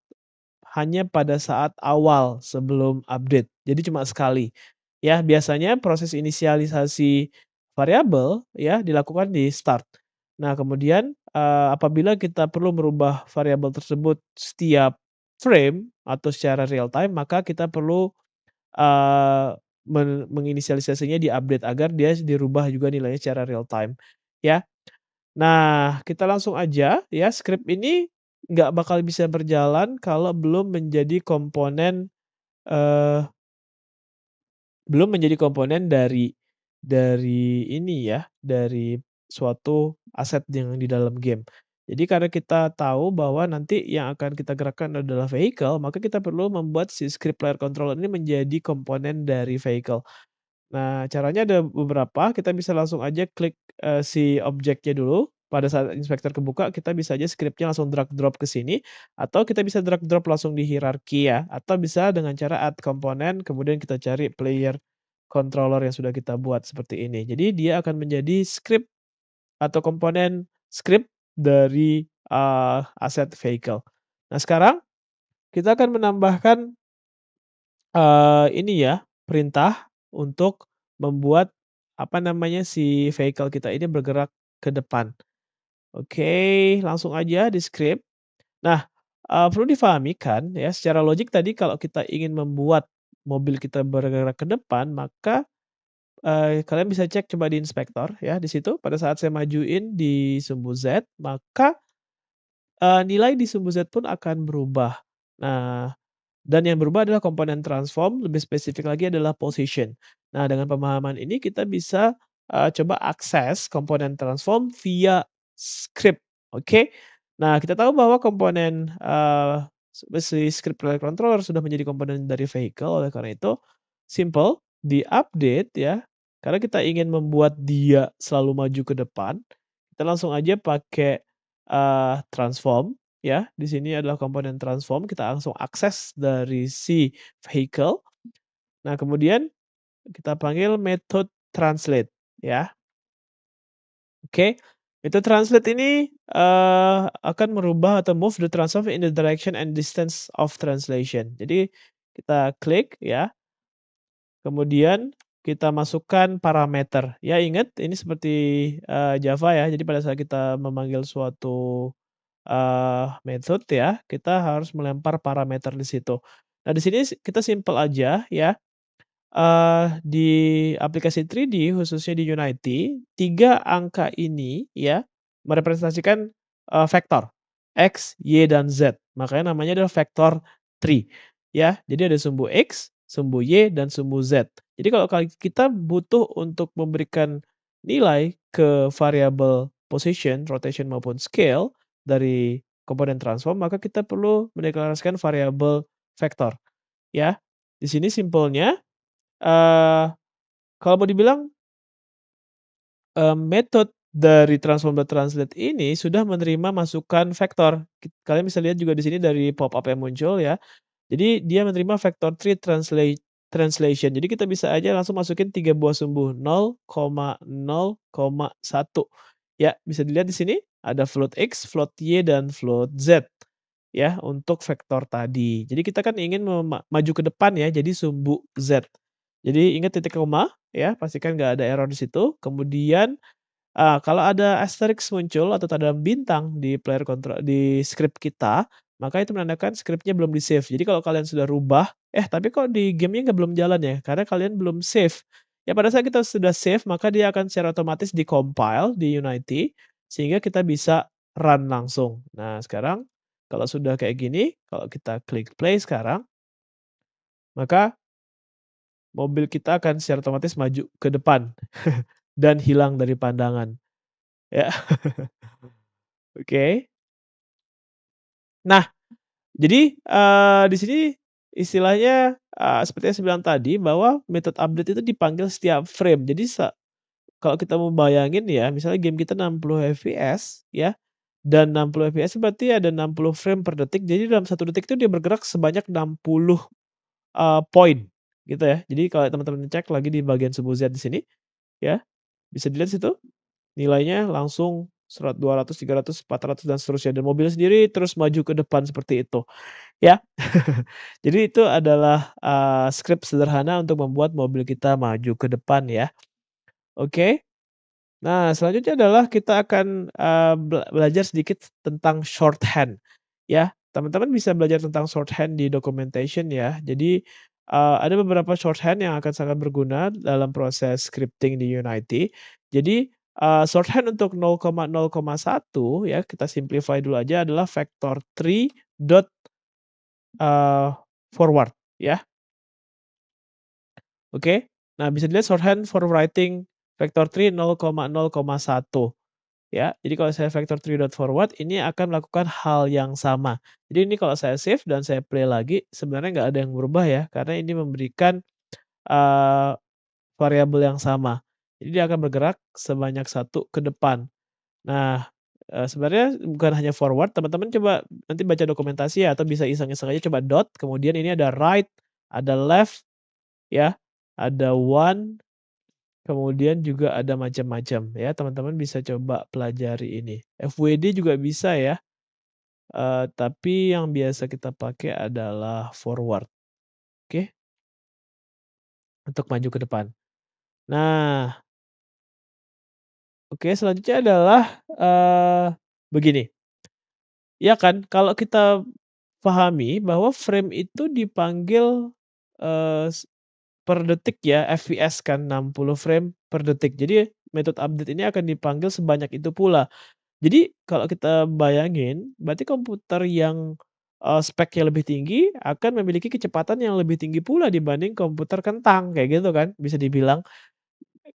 hanya pada saat awal sebelum update, jadi cuma sekali. Ya, biasanya proses inisialisasi variabel ya dilakukan di start. Nah, kemudian, apabila kita perlu merubah variabel tersebut setiap frame atau secara real time, maka kita perlu, eee, menginisialisasinya di update agar dia dirubah juga nilainya secara real time, ya. Nah, kita langsung aja ya, script ini nggak bakal bisa berjalan kalau eee, belum menjadi komponen dari ini ya, dari suatu aset yang di dalam game. Jadi karena kita tahu bahwa nanti yang akan kita gerakkan adalah vehicle, maka kita perlu membuat si script player controller ini menjadi komponen dari vehicle. Nah, caranya ada beberapa, kita bisa langsung aja klik, si objeknya dulu, pada saat inspektor kebuka kita bisa aja script-nya langsung drag drop ke sini, atau kita bisa drag drop langsung di hierarki ya, atau bisa dengan cara add komponen, kemudian kita cari player controller yang sudah kita buat seperti ini. Jadi dia akan menjadi script atau komponen script dari, aset vehicle. Nah sekarang, kita akan menambahkan ini ya, perintah untuk membuat, apa namanya, si vehicle kita ini bergerak ke depan. Oke, langsung aja di script. Nah, perlu difahami kan ya, secara logik tadi kalau kita ingin membuat mobil kita bergerak ke depan, maka, kalian bisa cek coba di inspektor ya, di situ pada saat saya majuin di sumbu Z, maka, nilai di sumbu Z pun akan berubah. Nah, dan yang berubah adalah komponen transform, lebih spesifik lagi adalah position. Nah, dengan pemahaman ini kita bisa, coba akses komponen transform via script, oke. Nah, kita tahu bahwa komponen, si script player controller sudah menjadi komponen dari vehicle, oleh karena itu simple, di-update ya, karena kita ingin membuat dia selalu maju ke depan, kita langsung aja pakai, transform. Ya, di sini adalah komponen transform, kita langsung akses dari si vehicle. Nah, kemudian kita panggil method translate, ya. Oke, method translate ini, akan merubah atau move the transform in the direction and distance of translation. Jadi kita klik ya, kemudian kita masukkan parameter. Ya ingat ini seperti, Java ya, jadi pada saat kita memanggil suatu method ya, kita harus melempar parameter di situ. Nah, di sini kita simpel aja ya, di aplikasi 3D khususnya di Unity, 3 angka ini ya, merepresentasikan, vektor, X, Y, dan Z. Makanya namanya adalah vektor tree ya. Jadi ada sumbu X, sumbu Y, dan sumbu Z. Jadi kalau kita butuh untuk memberikan nilai ke variabel position, rotation, maupun scale dari komponen transform, maka kita perlu mendeklarasikan variabel vektor ya. Di sini simpelnya Eee, kalau mau dibilang, metode dari transform.translate ini sudah menerima masukan vektor. Kalian bisa lihat juga di sini dari pop-up yang muncul ya. Jadi dia menerima vector tree translation. Jadi kita bisa aja langsung masukin 3 buah sumbu 0,0,1. Ya, bisa dilihat di sini ada float X, float Y, dan float Z ya untuk vektor tadi. Jadi kita kan ingin maju ke depan ya, jadi sumbu Z. Jadi ingat titik koma ya, pastikan nggak ada error di situ. Kemudian kalau ada asterisk muncul atau tanda bintang di di script kita, maka itu menandakan script-nya belum di-save. Jadi kalau kalian sudah rubah, tapi kok di game-nya nggak belum jalan ya? Karena kalian belum save. Ya pada saat kita sudah save, maka dia akan secara otomatis di-compile di Unity, sehingga kita bisa run langsung. Nah sekarang Kalau sudah kayak gini, kalau kita klik play sekarang, maka mobil kita akan secara otomatis maju ke depan dan hilang dari pandangan, ya. Oke. Nah, jadi, di sini istilahnya, seperti yang saya bilang tadi bahwa metode update itu dipanggil setiap frame. Jadi kalau kita mau bayangin ya, misalnya game kita 60 fps ya, dan 60 fps berarti ada 60 frame per detik, jadi dalam 1 detik itu dia bergerak sebanyak 60, poin, gitu ya. Jadi kalau teman-teman cek lagi di bagian sumbu Z di sini, ya, bisa dilihat situ, nilainya langsung 200, 300, 400 dan seterusnya, dan mobil sendiri terus maju ke depan seperti itu, ya. Jadi itu adalah, skrip sederhana untuk membuat mobil kita maju ke depan ya, oke. Nah, selanjutnya adalah kita akan, belajar sedikit tentang shorthand, ya. Teman-teman bisa belajar tentang shorthand di documentation ya. Jadi, ada beberapa shorthand yang akan sangat berguna dalam proses scripting di Unity. Jadi, shorthand untuk 0,0,1 ya, kita simplify dulu aja adalah vector 3 dot, eee, forward ya, oke. Nah, bisa dilihat shorthand for writing vector 3 0,0,1. Ya, jadi kalau saya vector 3.forward ini akan melakukan hal yang sama. Jadi ini kalau saya save dan saya play lagi, sebenarnya nggak ada yang berubah ya, karena ini memberikan, eee, variabel yang sama. Jadi dia akan bergerak sebanyak 1 ke depan. Nah, sebenarnya bukan hanya forward, teman-teman coba nanti baca dokumentasi ya, atau bisa iseng-iseng aja coba dot, kemudian ini ada right, ada left, ya, ada one. Kemudian juga ada macam-macam ya, teman-teman bisa coba pelajari ini. FWD juga bisa ya, tapi yang biasa kita pakai adalah forward, oke, untuk maju ke depan. Nah, oke selanjutnya adalah, begini, ya kan kalau kita pahami bahwa frame itu dipanggil, per detik ya, FPS kan 60 frame per detik. Jadi metode update ini akan dipanggil sebanyak itu pula. Jadi kalau kita bayangin, berarti komputer yang, speknya lebih tinggi akan memiliki kecepatan yang lebih tinggi pula dibanding komputer kentang, kayak gitu kan, bisa dibilang.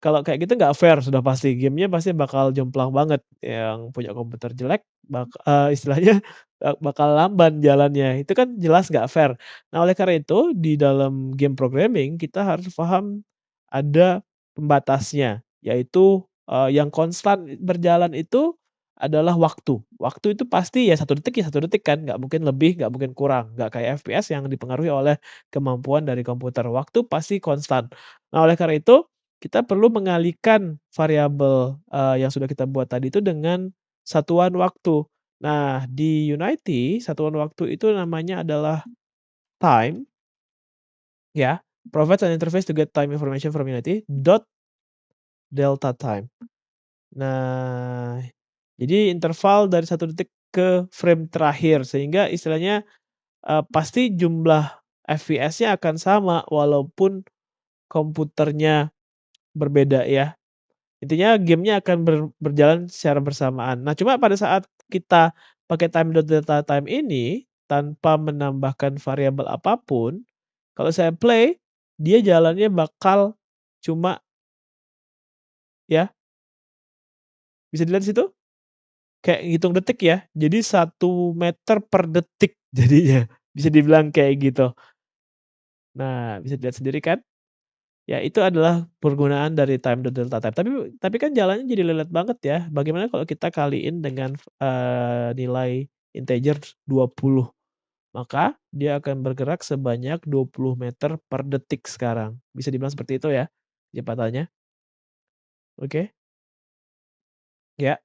Kalau kayak gitu nggak fair sudah pasti, gamenya pasti bakal jomplang banget. Yang punya komputer jelek istilahnya, bakal lamban jalannya, itu kan jelas nggak fair. Nah, oleh karena itu di dalam game programming kita harus paham ada pembatasnya, yaitu, yang konstan berjalan itu adalah waktu. Waktu itu pasti ya 1 detik ya 1 detik kan, nggak mungkin lebih, nggak mungkin kurang, nggak kayak FPS yang dipengaruhi oleh kemampuan dari komputer. Waktu pasti konstan. Nah, oleh karena itu kita perlu mengalihkan variabel, yang sudah kita buat tadi itu dengan satuan waktu. Nah, di Unity, satuan waktu itu namanya adalah time, ya, provides an interface to get time information from Unity, dot delta time. Nah, jadi interval dari 1 detik ke frame terakhir, sehingga istilahnya, pasti jumlah FPS-nya akan sama walaupun komputernya berbeda ya. Intinya gamenya akan berjalan secara bersamaan. Nah, cuma pada saat kita pakai time dot delta time ini, tanpa menambahkan variabel apapun, kalau saya play, dia jalannya bakal cuma ya, bisa dilihat di situ, kayak ngitung detik ya. Jadi 1 meter per detik jadinya, bisa dibilang kayak gitu. Nah, bisa dilihat sendiri kan? Ya itu adalah penggunaan dari time dot delta time. Tapi kan jalannya jadi lelet banget ya. Bagaimana kalau kita kaliin dengan, nilai integer 20, maka dia akan bergerak sebanyak 20 meter per detik sekarang. Bisa dibilang seperti itu ya, kecepatannya, oke? Ya,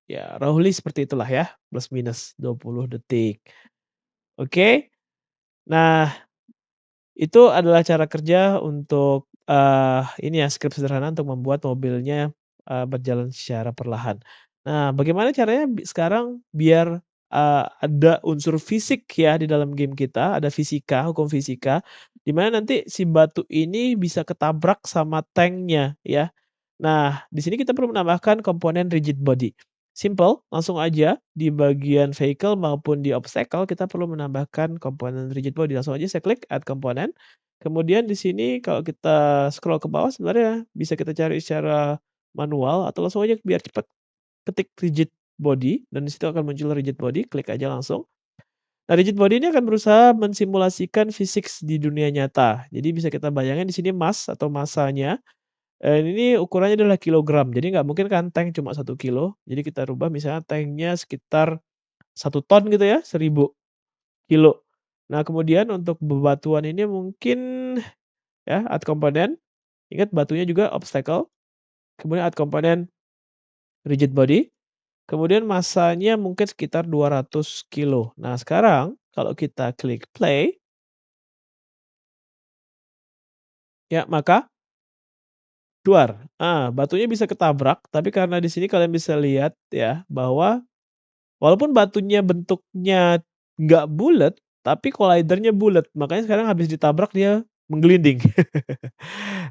ya roughly seperti itulah ya, plus minus 20 detik. Oke, nah itu adalah cara kerja untuk, ini ya, skrip sederhana untuk membuat mobilnya, berjalan secara perlahan. Nah, bagaimana caranya sekarang biar, ada unsur fisik ya di dalam game kita, ada fisika, hukum fisika, di mana nanti si batu ini bisa ketabrak sama tanknya ya. Nah, di sini kita perlu menambahkan komponen rigid body. simple, langsung aja di bagian vehicle maupun di obstacle kita perlu menambahkan komponen rigid body. Langsung aja saya klik add component. Kemudian di sini kalau kita scroll ke bawah sebenarnya bisa kita cari secara manual atau langsung aja biar cepat ketik rigid body dan di situ akan muncul rigid body, klik aja langsung. Nah, rigid body ini akan berusaha mensimulasikan fisik di dunia nyata. Jadi bisa kita bayangin di sini mass atau massanya, ini ukurannya adalah kilogram. Jadi nggak mungkin kan tank cuma 1 kilo. Jadi kita rubah misalnya tanknya sekitar 1 ton gitu ya, 1.000 kilo. Nah, kemudian untuk bebatuan ini mungkin ya add komponen, ingat batunya juga obstacle, kemudian add komponen rigid body. Kemudian massanya mungkin sekitar 200 kilo. Nah, sekarang kalau kita klik play, ya maka duar. Batunya bisa ketabrak, tapi karena di sini kalian bisa lihat ya, bahwa walaupun batunya bentuknya nggak bulet, tapi collider-nya bulet. Makanya sekarang habis ditabrak dia menggelinding.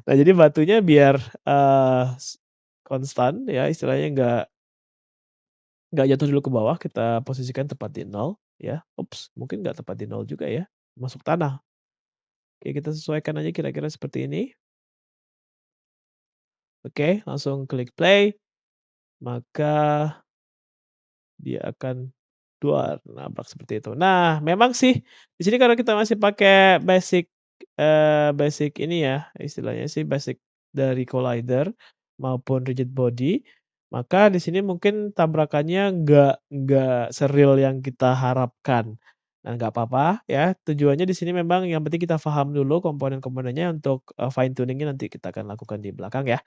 Nah, jadi batunya biar, eee, s konstan ya, istilahnya nggak jatuh dulu ke bawah, kita posisikan tepat di nol ya. Ups, mungkin nggak tepat di nol juga ya, masuk tanah. Oke, kita sesuaikan aja kira-kira seperti ini. Oke, langsung klik play, maka dia akan duar, nabrak seperti itu. Nah, memang sih di sini karena kita masih pakai basic ini ya, istilahnya sih basic dari collider maupun rigid body, maka di sini mungkin tabrakannya nggak se-real yang kita harapkan. Nah, nggak apa-apa ya, tujuannya di sini memang yang penting kita paham dulu komponen-komponennya untuk, fine tuning-nya nanti kita akan lakukan di belakang ya.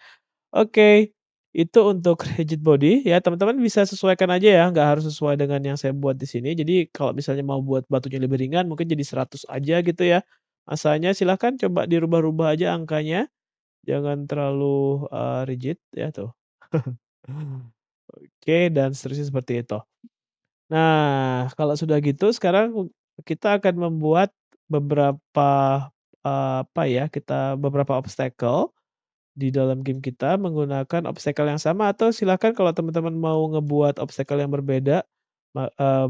Oke, itu untuk rigid body ya teman-teman bisa sesuaikan aja ya, nggak harus sesuai dengan yang saya buat di sini. Jadi kalau misalnya mau buat batunya lebih ringan mungkin jadi 100 aja gitu ya. Masanya silahkan coba dirubah-rubah aja angkanya, jangan terlalu, rigid ya tuh. Oke dan seterusnya seperti itu. Nah kalau sudah gitu sekarang kita akan membuat beberapa, apa ya, beberapa obstacle di dalam game kita menggunakan obstacle yang sama atau silakan kalau teman-teman mau ngebuat obstacle yang berbeda,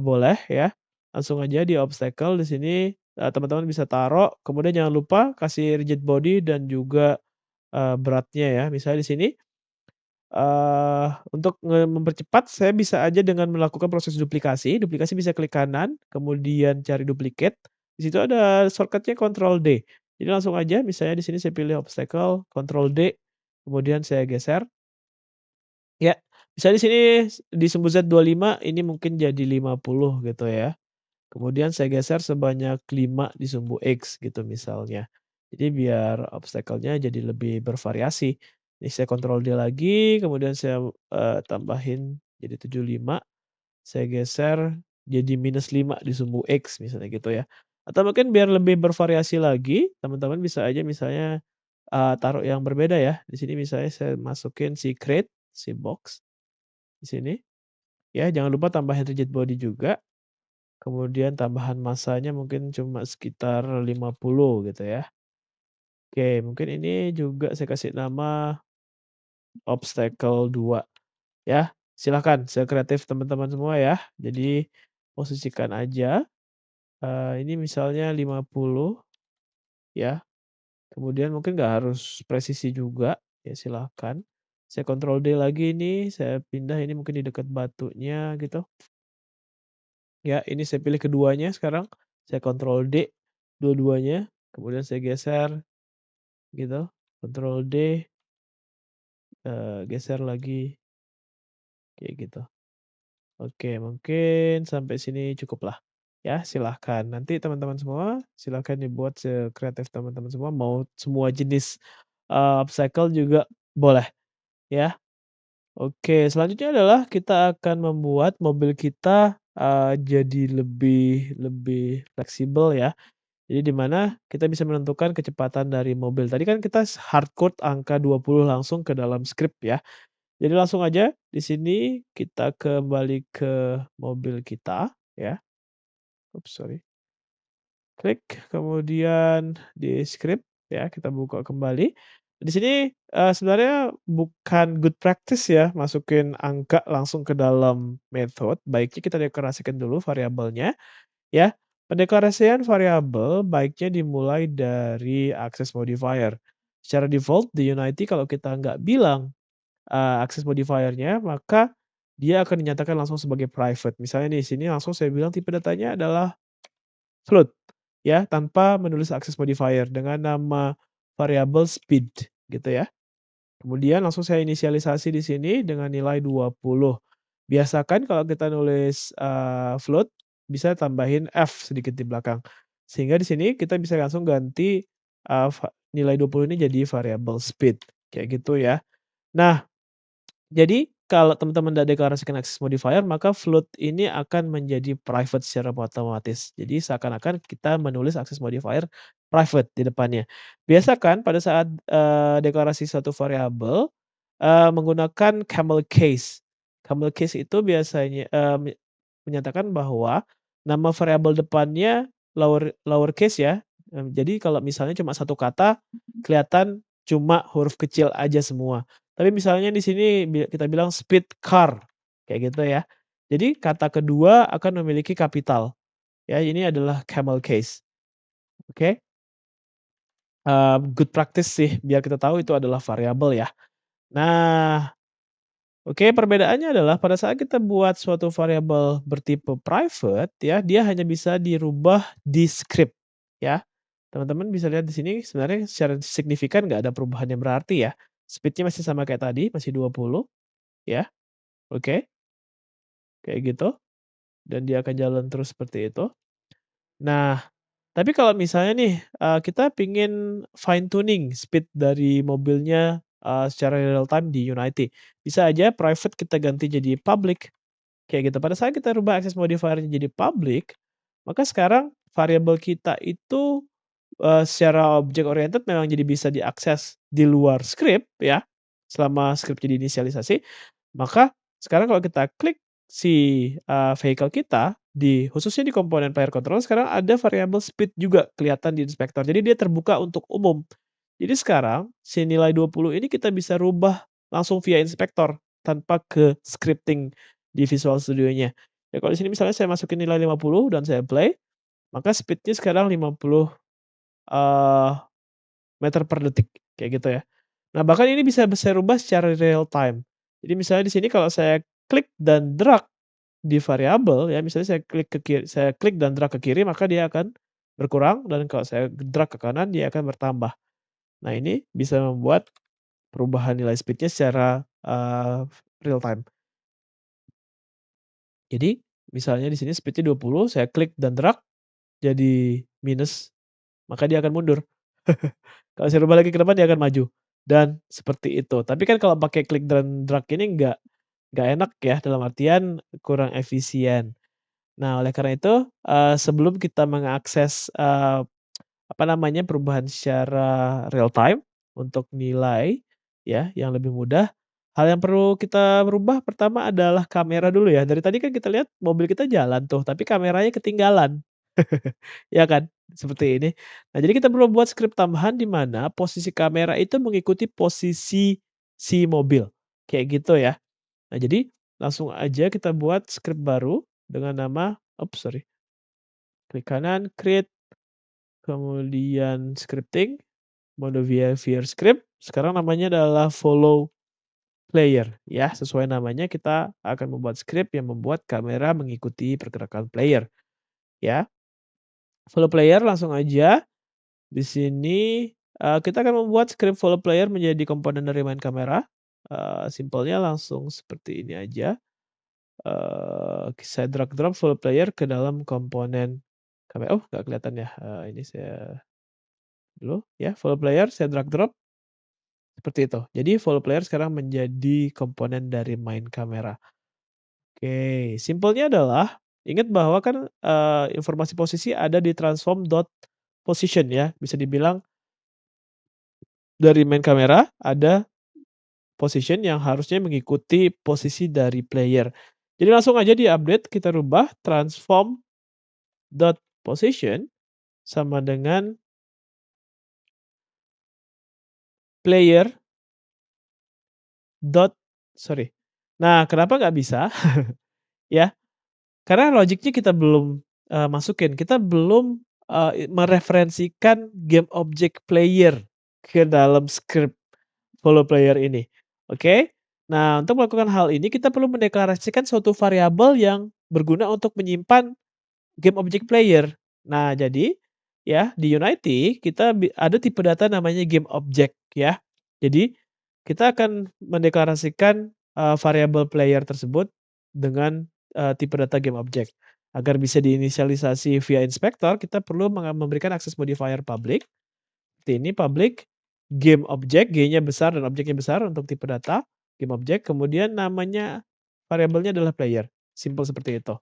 boleh ya. Langsung aja di obstacle di sini, teman-teman bisa taruh, kemudian jangan lupa kasih rigid body dan juga, beratnya ya. Misalnya di sini, untuk mempercepat saya bisa aja dengan melakukan proses duplikasi. Duplikasi bisa klik kanan, kemudian cari duplicate, di situ ada shortcut-nya Ctrl D. Jadi langsung aja misalnya di sini saya pilih obstacle, Ctrl D, kemudian saya geser, ya. Misalnya di sini di sumbu Z25 ini mungkin jadi 50 gitu ya. Kemudian saya geser sebanyak 5 di sumbu X gitu misalnya. Jadi biar obstacle-nya jadi lebih bervariasi. Ini saya Ctrl D lagi, kemudian saya, tambahin jadi 75, saya geser jadi -5 di sumbu X misalnya gitu ya. Atau mungkin biar lebih bervariasi lagi, teman-teman bisa aja misalnya, taruh yang berbeda ya. Di sini misalnya saya masukin si crate, si box di sini, ya jangan lupa tambahin rigid body juga. Kemudian tambahan massanya mungkin cuma sekitar 50 gitu ya. Oke, mungkin ini juga saya kasih nama obstacle 2 ya. Silahkan sekreatif teman-teman semua ya. Jadi posisikan aja, ini misalnya 50 ya. Kemudian mungkin nggak harus presisi juga, ya silahkan. Saya Ctrl D lagi nih, saya pindah ini mungkin di dekat batunya gitu. Ya, ini saya pilih keduanya sekarang, saya Ctrl D dua-duanya, kemudian saya geser gitu, Ctrl D, geser lagi, kayak gitu. Oke, mungkin sampai sini cukuplah, ya silahkan. Nanti teman-teman semua, silahkan dibuat sekreatif teman-teman semua, mau semua jenis, upcycle juga boleh, ya. Oke, selanjutnya adalah kita akan membuat mobil kita, jadi lebih lebih fleksibel ya. Jadi di mana kita bisa menentukan kecepatan dari mobil. Tadi kan kita hardcode angka 20 langsung ke dalam script ya. Jadi langsung aja di sini kita kembali ke mobil kita ya. Oops, sorry. Klik, kemudian di script ya, kita buka kembali. Di sini, sebenarnya bukan good practice ya, masukin angka langsung ke dalam method, baiknya kita deklarasikan dulu variabelnya, ya. Pendeklarasian variabel baiknya dimulai dari access modifier. Secara default di Unity kalau kita nggak bilang, access modifier-nya, maka dia akan dinyatakan langsung sebagai private. Misalnya di sini langsung saya bilang tipe datanya adalah float, ya, tanpa menulis access modifier dengan nama variabel speed, gitu ya. Kemudian langsung saya inisialisasi di sini dengan nilai 20. Biasakan kalau kita nulis, float, bisa tambahin F sedikit di belakang. Sehingga di sini kita bisa langsung ganti, nilai 20 ini jadi variabel speed, kayak gitu ya. Nah, jadi kalau teman-teman udah deklarasikan access modifier, maka float ini akan menjadi private secara otomatis. Jadi seakan-akan kita menulis access modifier private di depannya. Biasakan pada saat, deklarasi suatu variabel, menggunakan camel case. Camel case itu biasanya, menyatakan bahwa nama variabel depannya lower case ya, jadi kalau misalnya cuma satu kata, kelihatan cuma huruf kecil aja semua. Tapi misalnya di sini kita bilang speed car, kayak gitu ya. Jadi kata kedua akan memiliki kapital, ya ini adalah camel case, oke. Good practice sih biar kita tahu itu adalah variabel ya. Nah, oke, perbedaannya adalah pada saat kita buat suatu variabel bertipe private ya, dia hanya bisa dirubah di script ya. Teman-teman bisa lihat di sini sebenarnya secara signifikan nggak ada perubahan yang berarti ya. Speed-nya masih sama kayak tadi, masih 20 ya, oke, kayak gitu, dan dia akan jalan terus seperti itu. Nah, tapi kalau misalnya nih, kita pingin fine tuning speed dari mobilnya, secara real time di Unity, bisa aja private kita ganti jadi public. Kayak gitu. Pada saat kita rubah access modifier-nya jadi public, maka sekarang variabel kita itu, secara object oriented memang jadi bisa diakses di luar script ya, selama script jadi inisialisasi, maka sekarang kalau kita klik si, vehicle kita khususnya di komponen player control sekarang ada variabel speed juga kelihatan di inspektor. Jadi dia terbuka untuk umum. Jadi sekarang si nilai 20 ini kita bisa rubah langsung via inspektor tanpa ke scripting di Visual Studio-nya. Ya kalau di sini misalnya saya masukin nilai 50 dan saya play, maka speed-nya sekarang 50, eee, meter per detik, kayak gitu ya. Nah, bahkan ini bisa saya rubah secara real time. Jadi misalnya di sini kalau saya klik dan drag di variabel ya, misalnya saya klik dan drag ke kiri, maka dia akan berkurang dan kalau saya drag ke kanan dia akan bertambah. Nah, ini bisa membuat perubahan nilai speed-nya secara, real time. Jadi misalnya di sini speed-nya 20, saya klik dan drag jadi minus, maka dia akan mundur. Kalau saya rubah lagi ke depan dia akan maju, dan seperti itu. Tapi kan kalau pakai klik dan drag ini nggak enak ya, dalam artian kurang efisien. Nah, oleh karena itu, sebelum kita mengakses, apa namanya, perubahan secara real time untuk nilai ya, yang lebih mudah, hal yang perlu kita rubah pertama adalah kamera dulu ya. Dari tadi kan kita lihat mobil kita jalan tuh, tapi kameranya ketinggalan. Ya kan? Seperti ini. Nah, jadi kita perlu buat script tambahan di mana posisi kamera itu mengikuti posisi si mobil, kayak gitu ya. Nah, jadi langsung aja kita buat script baru dengan nama sorry, klik kanan, create, kemudian scripting, mode behavior script, sekarang namanya adalah follow player ya, sesuai namanya kita akan membuat script yang membuat kamera mengikuti pergerakan player ya. Follow player langsung aja di sini, kita akan membuat script follow player menjadi komponen dari main kamera, simpelnya langsung seperti ini aja, saya drag drop follow player ke dalam komponen nggak kelihatan ya, ini saya dulu ya, follow player saya drag drop seperti itu. Jadi follow player sekarang menjadi komponen dari main kamera. Oke, simpelnya adalah ingat bahwa kan, informasi posisi ada di transform dot position ya, bisa dibilang dari main kamera ada position yang harusnya mengikuti posisi dari player. Jadi langsung aja di-update kita rubah transform dot position sama dengan player dot sorry. Nah, kenapa nggak bisa? Ya, karena logiknya kita belum, masukin, kita belum, mereferensikan game object player ke dalam script follow player ini, oke? Nah, untuk melakukan hal ini kita perlu mendeklarasikan suatu variabel yang berguna untuk menyimpan game object player. Nah, jadi ya di Unity kita ada tipe data namanya game object ya. Jadi kita akan mendeklarasikan, variabel player tersebut dengan, tipe data game object. Agar bisa diinisialisasi via inspektor, kita perlu memberikan akses modifier public, seperti ini public game object, G-nya besar dan objeknya besar untuk tipe data game object, kemudian namanya variabelnya adalah player, simpel seperti itu.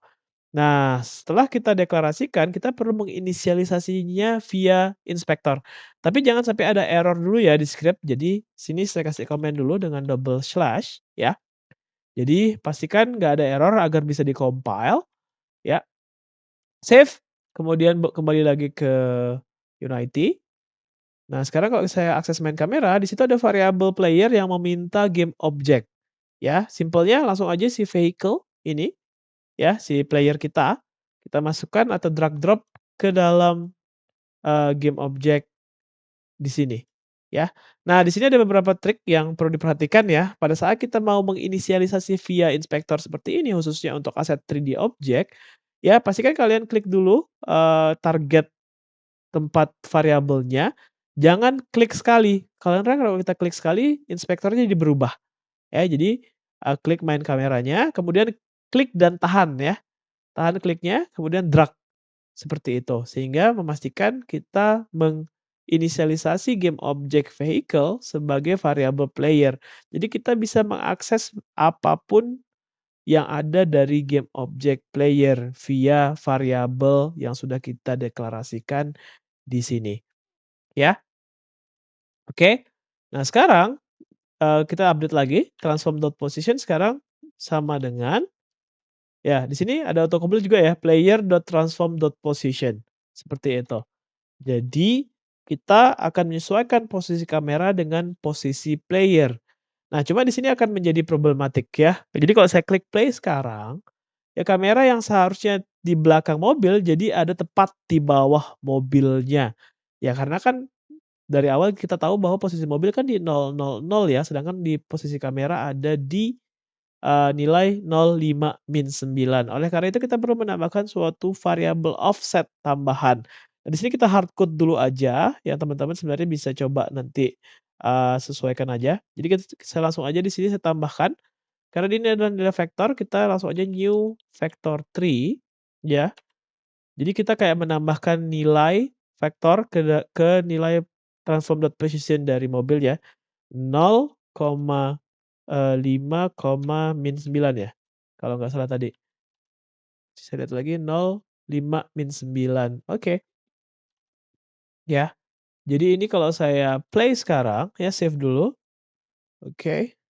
Nah, setelah kita deklarasikan, kita perlu menginisialisasinya via inspektor. Tapi jangan sampai ada error dulu ya di script. Jadi, sini saya kasih komen dulu dengan double slash ya. Jadi, pastikan nggak ada error agar bisa di-compile ya. Save, kemudian kembali lagi ke Unity. Nah, sekarang kalau saya akses main kamera, di situ ada variabel player yang meminta game object ya. Simpelnya langsung aja si vehicle ini ya, si player kita masukkan atau drag drop ke dalam, game object di sini, ya. Nah, di sini ada beberapa trik yang perlu diperhatikan ya, pada saat kita mau menginisialisasi via inspektor seperti ini, khususnya untuk aset 3D object, ya pastikan kalian klik dulu, target tempat variabelnya, jangan klik sekali, karena kalau kita klik sekali, inspektornya jadi berubah, ya. Jadi, klik main kameranya, kemudian klik dan tahan ya. Tahan kliknya, kemudian drag, seperti itu. Sehingga memastikan kita menginisialisasi game object vehicle sebagai variabel player. Jadi kita bisa mengakses apapun yang ada dari game object player via variabel yang sudah kita deklarasikan di sini, ya. Oke. Nah sekarang, kita update lagi transform.position sekarang sama dengan ya, di sini ada autocomplete juga ya, player.transform.position, seperti itu. Jadi, kita akan menyesuaikan posisi kamera dengan posisi player. Nah, cuma di sini akan menjadi problematik ya. Jadi kalau saya klik play sekarang, ya kamera yang seharusnya di belakang mobil, jadi ada tepat di bawah mobilnya. Ya karena kan dari awal kita tahu bahwa posisi mobil kan di 000 ya, sedangkan di posisi kamera ada di nilai 0,5-9. Oleh karena itu kita perlu menambahkan suatu variabel offset tambahan. Nah, di sini kita hardcode dulu aja, ya teman-teman sebenarnya bisa coba nanti, sesuaikan aja. Jadi saya langsung aja di sini saya tambahkan, karena ini adalah nilai vektor, kita langsung aja new vector 3, ya. Jadi kita kayak menambahkan nilai vektor ke nilai transform.position dari mobil ya, 0,5, -9 ya? Kalau nggak salah tadi. Saya lihat lagi 0,5-9. Oke, ya. Jadi ini kalau saya play sekarang, ya save dulu. Oke.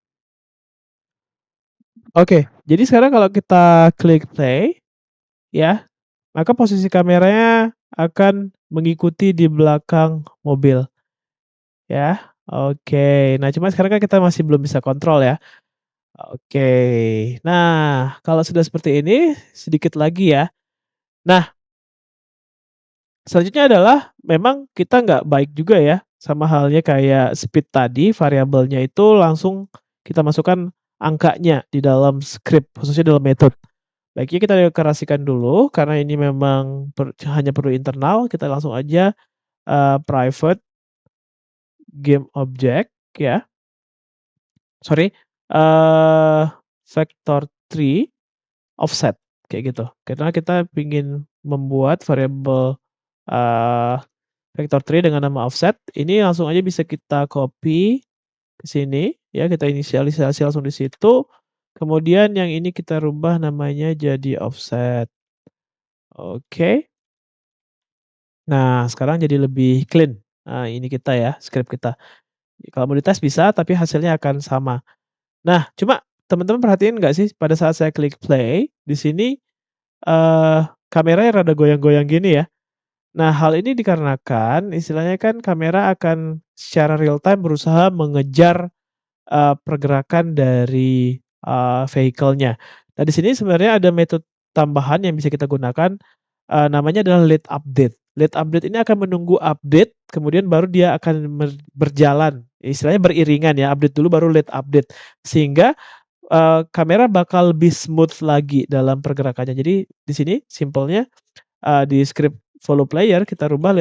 Oke, jadi sekarang kalau kita klik play, ya, maka posisi kameranya akan mengikuti di belakang mobil, ya. Oke, nah cuma sekarang kan kita masih belum bisa kontrol ya. Oke, nah kalau sudah seperti ini, sedikit lagi ya. Nah, selanjutnya adalah memang kita nggak baik juga ya, sama halnya kayak speed tadi, variabelnya itu langsung kita masukkan angkanya di dalam script, khususnya dalam method. Baiknya kita deklarasikan dulu, karena ini memang hanya perlu internal, kita langsung aja, private game object ya, sorry, eee, vector3 offset, kayak gitu. Karena kita ingin membuat variabel, eee vector tree dengan nama offset, ini langsung aja bisa kita copy ke sini, ya kita inisialisasi langsung di situ, kemudian yang ini kita rubah namanya jadi offset. Oke. Nah, sekarang jadi lebih clean, ini kita ya, script kita. Kalau mau dites bisa, tapi hasilnya akan sama. Nah, cuma teman-teman perhatiin nggak sih pada saat saya klik play, di sini, kameranya rada goyang-goyang gini ya. Nah, hal ini dikarenakan istilahnya kan kamera akan secara real time berusaha mengejar, pergerakan dari, vehicle-nya. Nah, di sini sebenarnya ada metode tambahan yang bisa kita gunakan, namanya adalah late update. Late update ini akan menunggu update, kemudian baru dia akan berjalan, istilahnya beriringan ya, update dulu baru late update. Sehingga, kamera bakal lebih smooth lagi dalam pergerakannya. Jadi di sini simpelnya, di script follow player kita rubah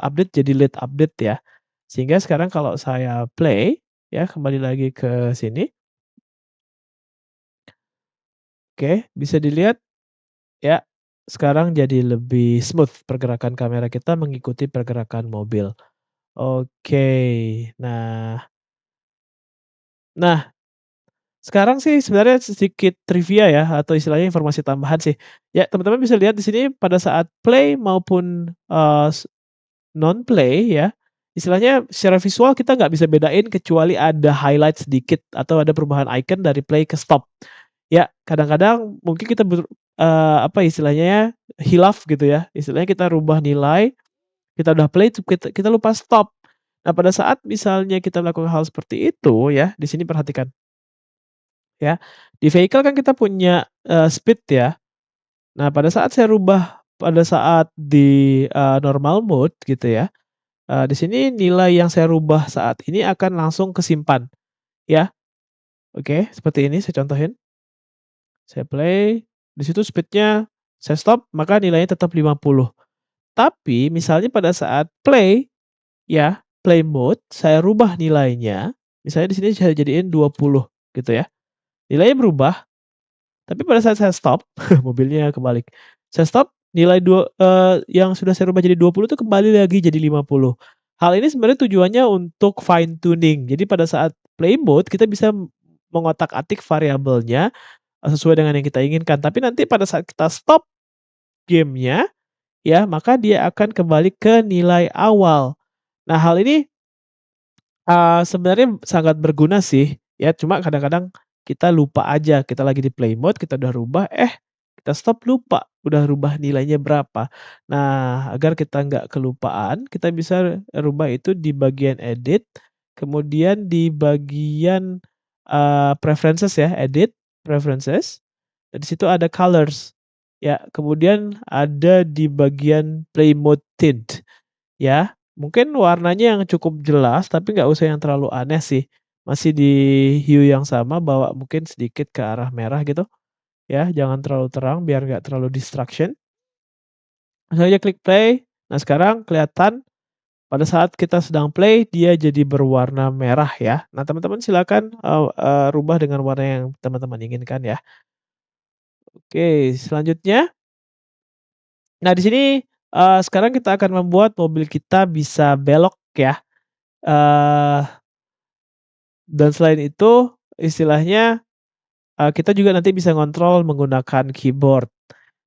update jadi late update ya. Sehingga sekarang kalau saya play, ya kembali lagi ke sini, oke bisa dilihat ya, sekarang jadi lebih smooth pergerakan kamera kita mengikuti pergerakan mobil. Oke, nah nah sekarang sih sebenarnya sedikit trivia ya atau istilahnya informasi tambahan sih. Ya teman-teman bisa lihat di sini pada saat play maupun, non-play ya, istilahnya secara visual kita nggak bisa bedain kecuali ada highlight sedikit atau ada perubahan icon dari play ke stop. Ya, kadang-kadang mungkin kita apa istilahnya ya, hilaf gitu ya, istilahnya kita rubah nilai, kita udah play kita lupa stop. Nah, pada saat misalnya kita melakukan hal seperti itu ya, di sini perhatikan ya, di vehicle kan kita punya, speed ya. Nah, pada saat saya rubah pada saat di, normal mode gitu ya, di sini nilai yang saya rubah saat ini akan langsung kesimpan ya. Oke, seperti ini saya contohin. Saya play, di situ speed-nya saya stop, maka nilainya tetap 50. Tapi misalnya pada saat play, ya, play mode, saya rubah nilainya, misalnya di sini saya jadiin 20 gitu ya. Nilainya berubah, tapi pada saat saya stop, mobilnya kebalik. Saya stop, nilai yang sudah saya rubah jadi 20 itu kembali lagi jadi 50. Hal ini sebenarnya tujuannya untuk fine tuning. Jadi pada saat play mode kita bisa mengotak-atik variabelnya, sesuai dengan yang kita inginkan. Tapi nanti pada saat kita stop game-nya, ya, maka dia akan kembali ke nilai awal. Nah, hal ini, sebenarnya sangat berguna sih, ya, cuma kadang-kadang kita lupa aja, kita lagi di play mode, kita udah rubah, kita stop lupa, udah rubah nilainya berapa. Nah, agar kita nggak kelupaan, kita bisa rubah itu di bagian edit, kemudian di bagian, preferences ya, edit, preferences, di situ ada colors, ya, kemudian ada di bagian play mode tint, ya. Mungkin warnanya yang cukup jelas, tapi nggak usah yang terlalu aneh sih. Masih di hue yang sama, bawa mungkin sedikit ke arah merah gitu, ya, jangan terlalu terang biar nggak terlalu distraction. Langsung aja klik play. Nah, sekarang kelihatan pada saat kita sedang play, dia jadi berwarna merah ya. Nah, teman-teman silakan, rubah dengan warna yang teman-teman inginkan ya. Oke, selanjutnya, nah di sini, sekarang kita akan membuat mobil kita bisa belok ya, eee, dan selain itu istilahnya, kita juga nanti bisa ngontrol menggunakan keyboard.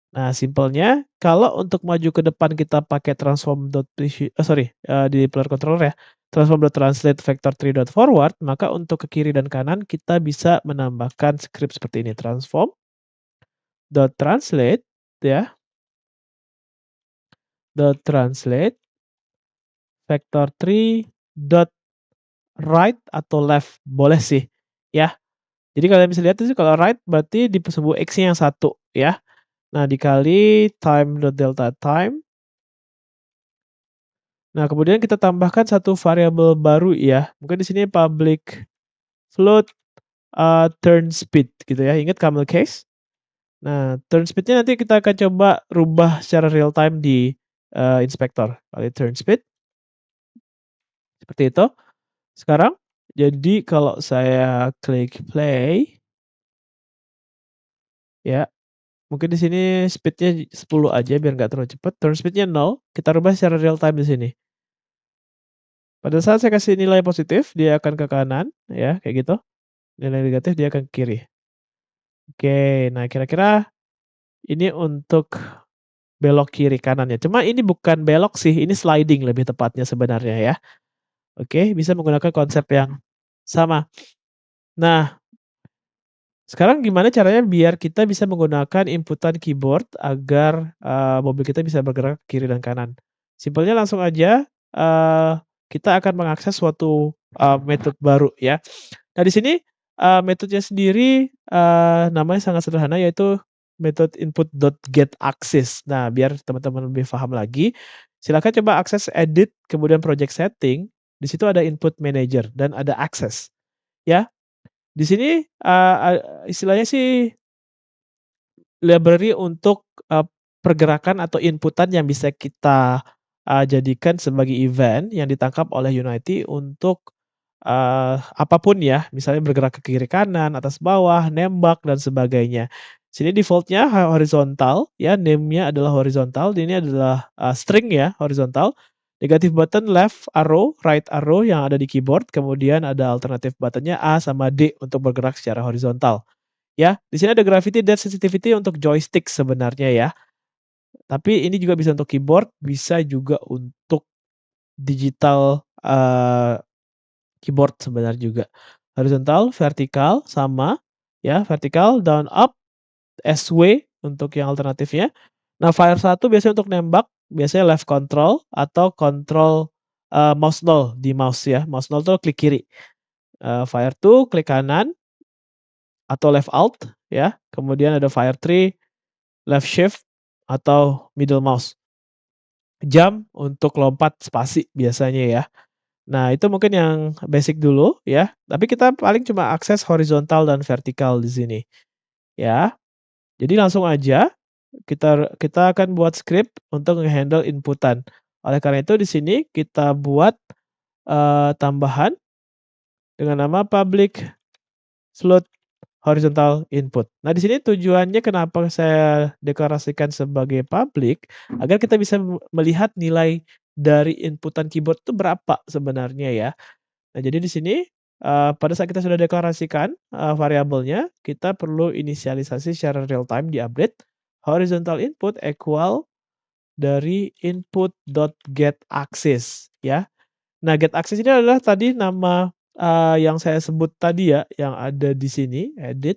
Nah, simpelnya kalau untuk maju ke depan kita pakai di player controller ya, transform.translate vector3.forward, maka untuk ke kiri dan kanan kita bisa menambahkan script seperti ini, transform.translate ya, .translate vector3.right atau left, boleh sih, ya. Jadi kalian bisa lihat itu kalau right berarti di sumbu X-nya yang satu ya. Nah, dikali time.delta time. Nah, kemudian kita tambahkan satu variabel baru ya, mungkin di sini public float, turn speed gitu ya, ingat camel case? Nah, turn speed-nya nanti kita akan coba rubah secara real time di, inspektor. Kali turn speed, seperti itu. Sekarang, jadi kalau saya klik play, ya, mungkin di sini speed-nya 10 aja biar nggak terlalu cepet, turn speed-nya 0, kita rubah secara real time di sini. Pada saat saya kasih nilai positif, dia akan ke kanan, ya, kayak gitu. Nilai negatif dia akan ke kiri. Oke, nah kira-kira ini untuk belok kiri kanannya. Cuma ini bukan belok sih, ini sliding lebih tepatnya sebenarnya ya. Oke, bisa menggunakan konsep yang sama. Nah, sekarang gimana caranya biar kita bisa menggunakan inputan keyboard agar, mobil kita bisa bergerak ke kiri dan kanan. Simpelnya langsung aja, kita akan mengakses suatu, metode baru ya. Nah di sini, metodenya sendiri, namanya sangat sederhana yaitu metode input.getAccess. Nah biar teman-teman lebih paham lagi, silakan coba akses edit kemudian project setting, di situ ada input manager dan ada access ya. Di sini, istilahnya sih library untuk, pergerakan atau inputan yang bisa kita, jadikan sebagai event yang ditangkap oleh Unity untuk, apa ya, misalnya bergerak ke kiri kanan, atas bawah, nembak dan sebagainya. Sini default-nya horizontal ya, name-nya adalah horizontal, ini adalah, string ya, horizontal. Negatif button left arrow, right arrow yang ada di keyboard, kemudian ada alternatif button-nya A sama D untuk bergerak secara horizontal. Ya, di sini ada gravity dan sensitivity untuk joystick sebenarnya ya. Tapi ini juga bisa untuk keyboard, bisa juga untuk digital, keyboard sebenarnya juga. Horizontal, vertikal sama ya, vertikal, down, up, SW untuk yang alternatifnya. Nah, fire 1 biasanya untuk nembak, biasanya left control atau control, mouse 0 di mouse ya, mouse 0 tuh klik kiri. Fire 2 klik kanan atau left alt ya, kemudian ada fire 3 left shift atau middle mouse. Jump untuk lompat spasi biasanya ya. Nah, itu mungkin yang basic dulu ya, tapi kita paling cuma akses horizontal dan vertikal di sini, ya. Jadi langsung aja kita akan buat script untuk nge-handle inputan. Oleh karena itu di sini kita buat, tambahan dengan nama public float horizontal input. Nah, di sini tujuannya kenapa saya deklarasikan sebagai public, agar kita bisa melihat nilai dari inputan keyboard itu berapa sebenarnya ya. Nah, jadi di sini, pada saat kita sudah deklarasikan, variabelnya, kita perlu inisialisasi secara real time di-update, horizontal input equal dari input.getAccess ya. Nah, getAccess ini adalah tadi nama, yang saya sebut tadi ya, yang ada di sini, edit,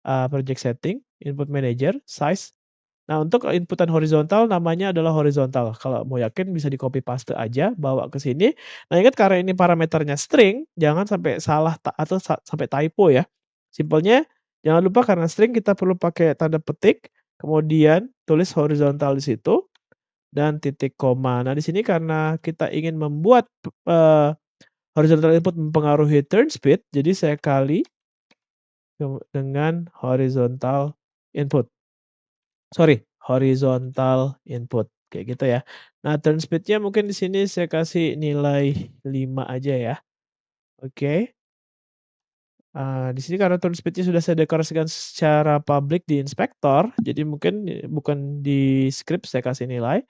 project setting, input manager, size. Nah, untuk inputan horizontal namanya adalah horizontal. Kalau mau yakin bisa di-copy paste aja, bawa ke sini. Nah, ingat karena ini parameternya string, jangan sampai salah atau sampai typo ya. Simpelnya jangan lupa karena string kita perlu pakai tanda petik, kemudian tulis horizontal di situ dan titik koma. Nah, di sini karena kita ingin membuat, horizontal input mempengaruhi turn speed, jadi saya kali dengan horizontal input. Sorry, horizontal input, kayak gitu ya. Nah, turn speed-nya mungkin di sini saya kasih nilai 5 aja ya, oke. Di sini karena turn speed-nya sudah saya deklarasikan secara public di inspektor, jadi mungkin bukan di script saya kasih nilai,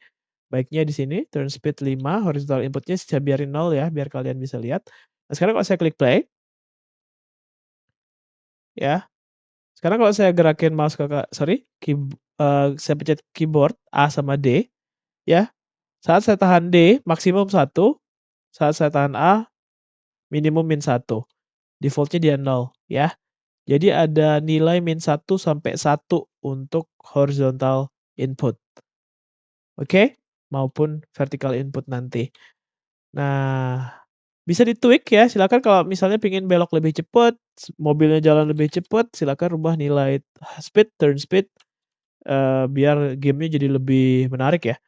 baiknya di sini turn speed 5, horizontal input-nya saya biarin 0 ya, biar kalian bisa lihat. Nah, sekarang kalau saya klik play, ya, sekarang kalau saya gerakin mouse saya pencet keyboard A sama D, ya. Saat saya tahan D maksimum 1, saat saya tahan A minimum -1, default-nya dia 0 ya. Jadi ada nilai -1 sampai 1 untuk horizontal input, oke? Maupun vertical input nanti. Nah, bisa di-tweak ya, silakan kalau misalnya pengen belok lebih cepet, mobilnya jalan lebih cepet, silakan rubah nilai speed, turn speed, biar game-nya jadi lebih menarik ya.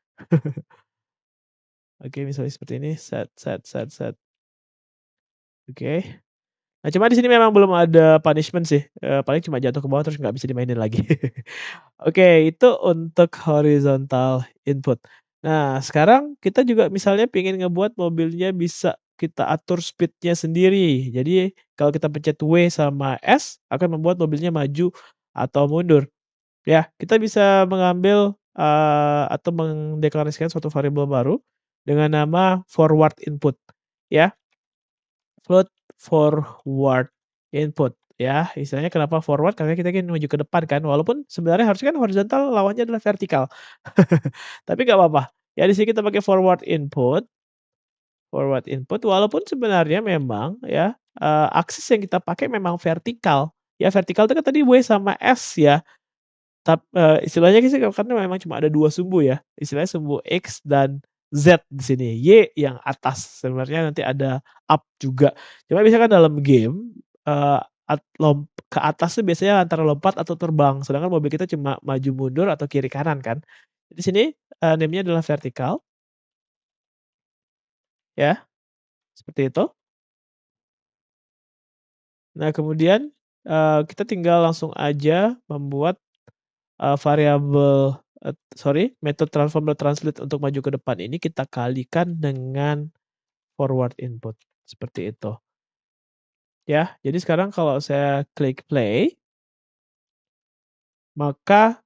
Oke, misalnya seperti ini, set set set set, oke. Nah, cuma di sini memang belum ada punishment sih, paling cuma jatuh ke bawah terus nggak bisa dimainin lagi. Oke, itu untuk horizontal input. Nah, sekarang kita juga misalnya pengen ngebuat mobilnya bisa kita atur speed-nya sendiri. Jadi, kalau kita pencet W sama S akan membuat mobilnya maju atau mundur. Ya, kita bisa mengambil, atau mendeklarasikan suatu variabel baru dengan nama forward input, ya. Float forward input ya, istilahnya kenapa forward, karena kita ingin maju ke depan kan, walaupun sebenarnya harusnya kan horizontal lawannya adalah vertikal. Tapi nggak apa-apa, ya di sini kita pakai forward input walaupun sebenarnya memang ya, aksis yang kita pakai memang vertikal. Ya vertikal itu kan tadi W sama S ya, istilahnya sih karena memang cuma ada 2 sumbu ya, istilahnya sumbu X dan Z di sini, Y yang atas, sebenarnya nanti ada up juga. Cuma biasanya kan dalam game, eee, ke atas tuh biasanya antara lompat atau terbang, sedangkan mobil kita cuma maju mundur atau kiri kanan kan. Di sini, name-nya adalah vertikal, ya, seperti itu. Nah kemudian, kita tinggal langsung aja membuat, variabel metode transform.translate untuk maju ke depan ini kita kalikan dengan forward input, seperti itu. Ya, jadi sekarang kalau saya klik play, maka,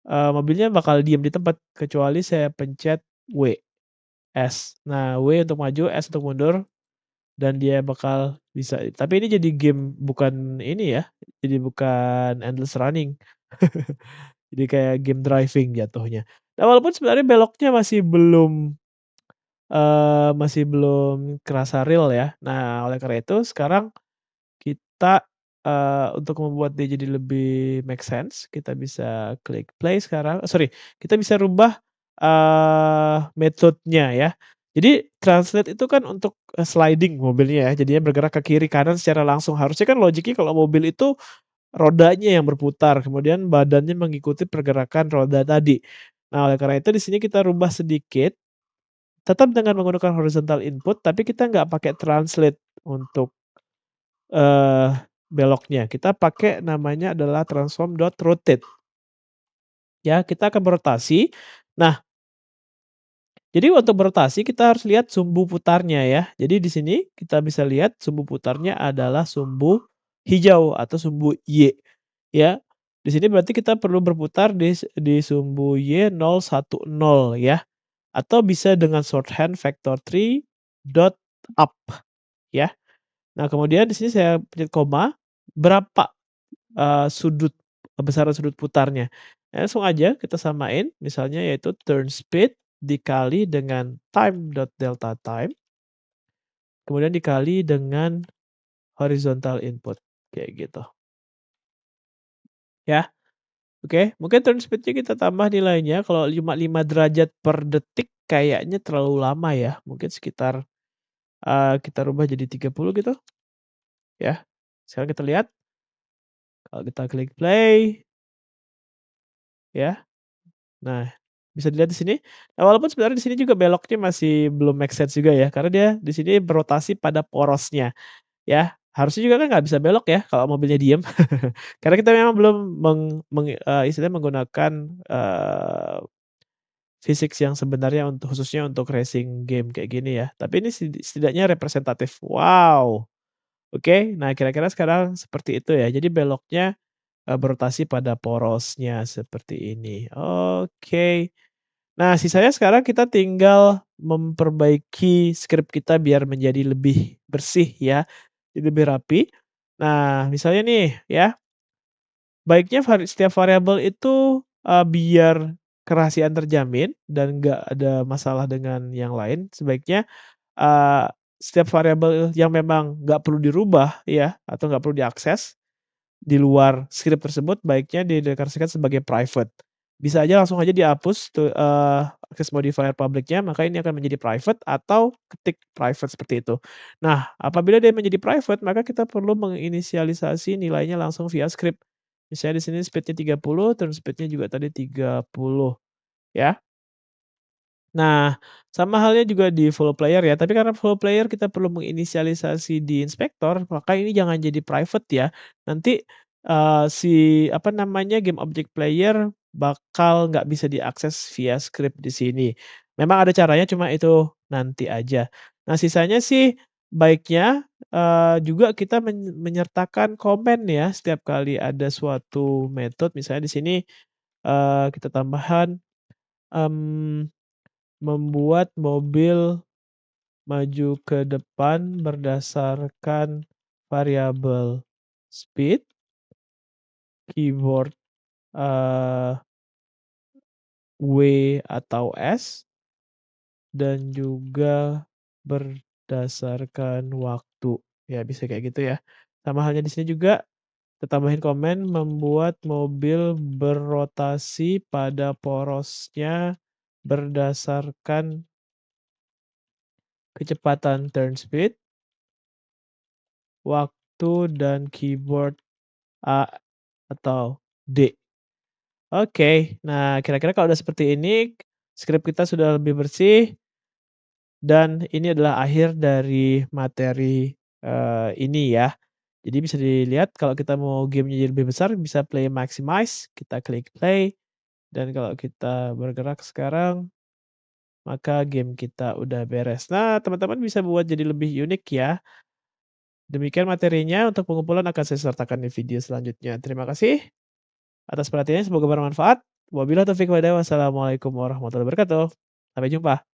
mobilnya bakal diam di tempat kecuali saya pencet W, S. Nah, W untuk maju, S untuk mundur, dan dia bakal bisa tapi ini jadi game bukan ini ya, jadi bukan endless running. Jadi kayak game driving jatuhnya. Nah, walaupun sebenarnya beloknya masih belum kerasa real ya. Nah, oleh karena itu sekarang kita, untuk membuat dia jadi lebih make sense, kita bisa klik play sekarang kita bisa rubah, metode-nya ya. Jadi translate itu kan untuk, sliding mobilnya ya, jadinya bergerak ke kiri kanan secara langsung. Harusnya kan logiknya kalau mobil itu rodanya yang berputar, kemudian badannya mengikuti pergerakan roda tadi. Nah, oleh karena itu di sini kita rubah sedikit, tetap dengan menggunakan horizontal input, tapi kita nggak pakai translate untuk Eee, beloknya. Kita pakai namanya adalah transform.rotate, ya, kita akan berotasi. Nah, jadi untuk berotasi kita harus lihat sumbu putarnya ya. Jadi di sini kita bisa lihat sumbu putarnya adalah sumbu hijau atau sumbu Y, ya. Di sini berarti kita perlu berputar di sumbu Y010 ya, atau bisa dengan shorthand vector tree dot up ya. Nah, kemudian di sini saya pencet koma, berapa kebesaran sudut putarnya. Langsung aja kita samain, misalnya yaitu turn speed dikali dengan time dot delta time, kemudian dikali dengan horizontal input, kayak gitu, ya. Oke, mungkin turn speed-nya kita tambah nilainya, kalau cuma 5 derajat per detik kayaknya terlalu lama ya, mungkin sekitar, kita rubah jadi 30 gitu, ya. Sekarang kita lihat, kalau kita klik play, ya. Nah, bisa dilihat di sini. Nah, walaupun sebenarnya di sini juga beloknya masih belum make sense juga ya, karena dia di sini berotasi pada porosnya, ya. Harusnya juga kan nggak bisa belok ya kalau mobilnya diem. Karena kita memang belum istilahnya menggunakan, physics yang sebenarnya khususnya untuk racing game kayak gini ya. Tapi ini setidaknya representatif. Wow, oke. Nah, kira-kira sekarang seperti itu ya. Jadi beloknya, berotasi pada porosnya seperti ini. Oke. Nah, sisanya sekarang kita tinggal memperbaiki skrip kita biar menjadi lebih bersih ya, jadi lebih rapi. Nah, misalnya nih ya, baiknya setiap variabel itu, biar kerahasiaan terjamin dan nggak ada masalah dengan yang lain, sebaiknya, eee, setiap variabel yang memang nggak perlu dirubah ya, atau nggak perlu diakses di luar script tersebut baiknya dideklarasikan sebagai private. Bisa aja langsung aja dihapus access modifier public-nya, maka ini akan menjadi private atau ketik private seperti itu. Nah, apabila dia menjadi private, maka kita perlu menginisialisasi nilainya langsung via script. Misalnya di sini speed-nya 30, terus speed-nya juga tadi 30, ya. Nah, sama halnya juga di follow player ya, tapi karena follow player kita perlu menginisialisasi di inspektor, maka ini jangan jadi private ya. Nanti, si apa namanya, game object player bakal nggak bisa diakses via script di sini. Memang ada caranya, cuma itu nanti aja. Nah, sisanya sih baiknya, juga kita menyertakan komen ya setiap kali ada suatu metode, misalnya di sini, kita tambahan, mmm membuat mobil maju ke depan berdasarkan variabel speed, keyword, eee, W atau S, dan juga berdasarkan waktu. Ya bisa kayak gitu ya. Sama halnya di sini juga kita tambahin komen membuat mobil berotasi pada porosnya berdasarkan kecepatan turn speed, waktu dan keyboard A atau D. Oke, nah kira-kira kalau udah seperti ini, skrip kita sudah lebih bersih dan ini adalah akhir dari materi, ini ya. Jadi bisa dilihat kalau kita mau gamenya jadi lebih besar bisa play maximize, kita klik play, dan kalau kita bergerak sekarang, maka game kita udah beres. Nah, teman-teman bisa buat jadi lebih unik ya. Demikian materinya, untuk pengumpulan akan saya sertakan di video selanjutnya. Terima kasih atas perhatiannya, semoga bermanfaat. Wabillahi taufiq walhidayah. Wassalamualaikum warahmatullahi wabarakatuh. Sampai jumpa.